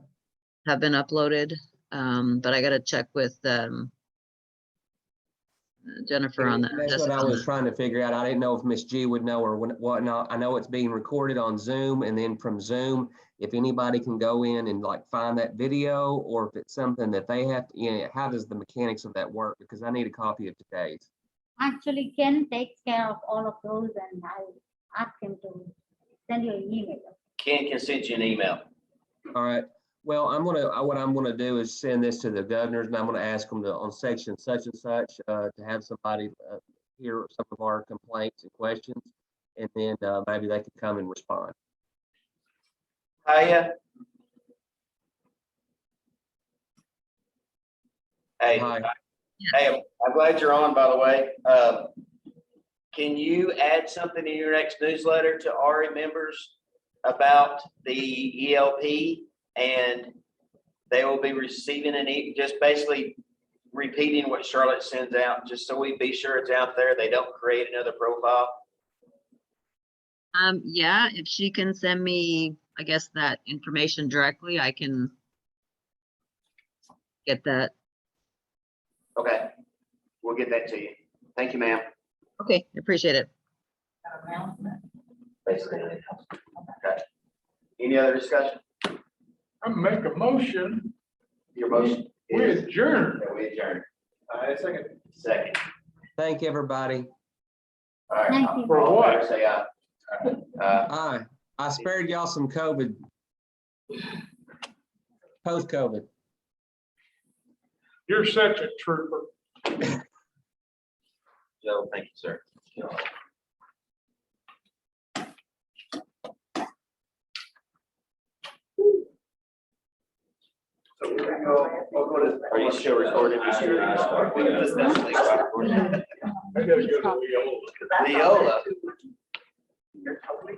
have been uploaded. But I got to check with Jennifer on that. That's what I was trying to figure out. I didn't know if Miss G would know or whatnot. I know it's being recorded on Zoom, and then from Zoom, if anybody can go in and like find that video, or if it's something that they have to, you know, how does the mechanics of that work? Because I need a copy of today's. Actually, Ken takes care of all of those, and ask him to send you an email. Ken can send you an email. All right. Well, what I'm gonna do is send this to the governors, and I'm gonna ask them to, on section such and such, to have somebody hear some of our complaints and questions, and then maybe they can come and respond. Hiya. Hey, Hi. hey, I'm glad you're on, by the way. Can you add something in your next newsletter to RE members about the ELP? And they will be receiving just basically repeating what Charlotte sends out, just so we be sure it's out there. They don't create another profile. Yeah, if she can send me, I guess, that information directly, I can get that. Okay, we'll get that to you. Thank you, ma'am. Okay, appreciate it. Basically, okay. Any other discussion? I make a motion, Your motion we is adjourn. that we adjourn. Second. Second. Thank everybody. All right. Thank you. For all in what? favor, Say aye. Aye. I spared y'all some COVID. Post-COVID. You're such a trooper. Joe, thank you, sir. So we're gonna go Are you still recording? I gotta go to Leola. Leola.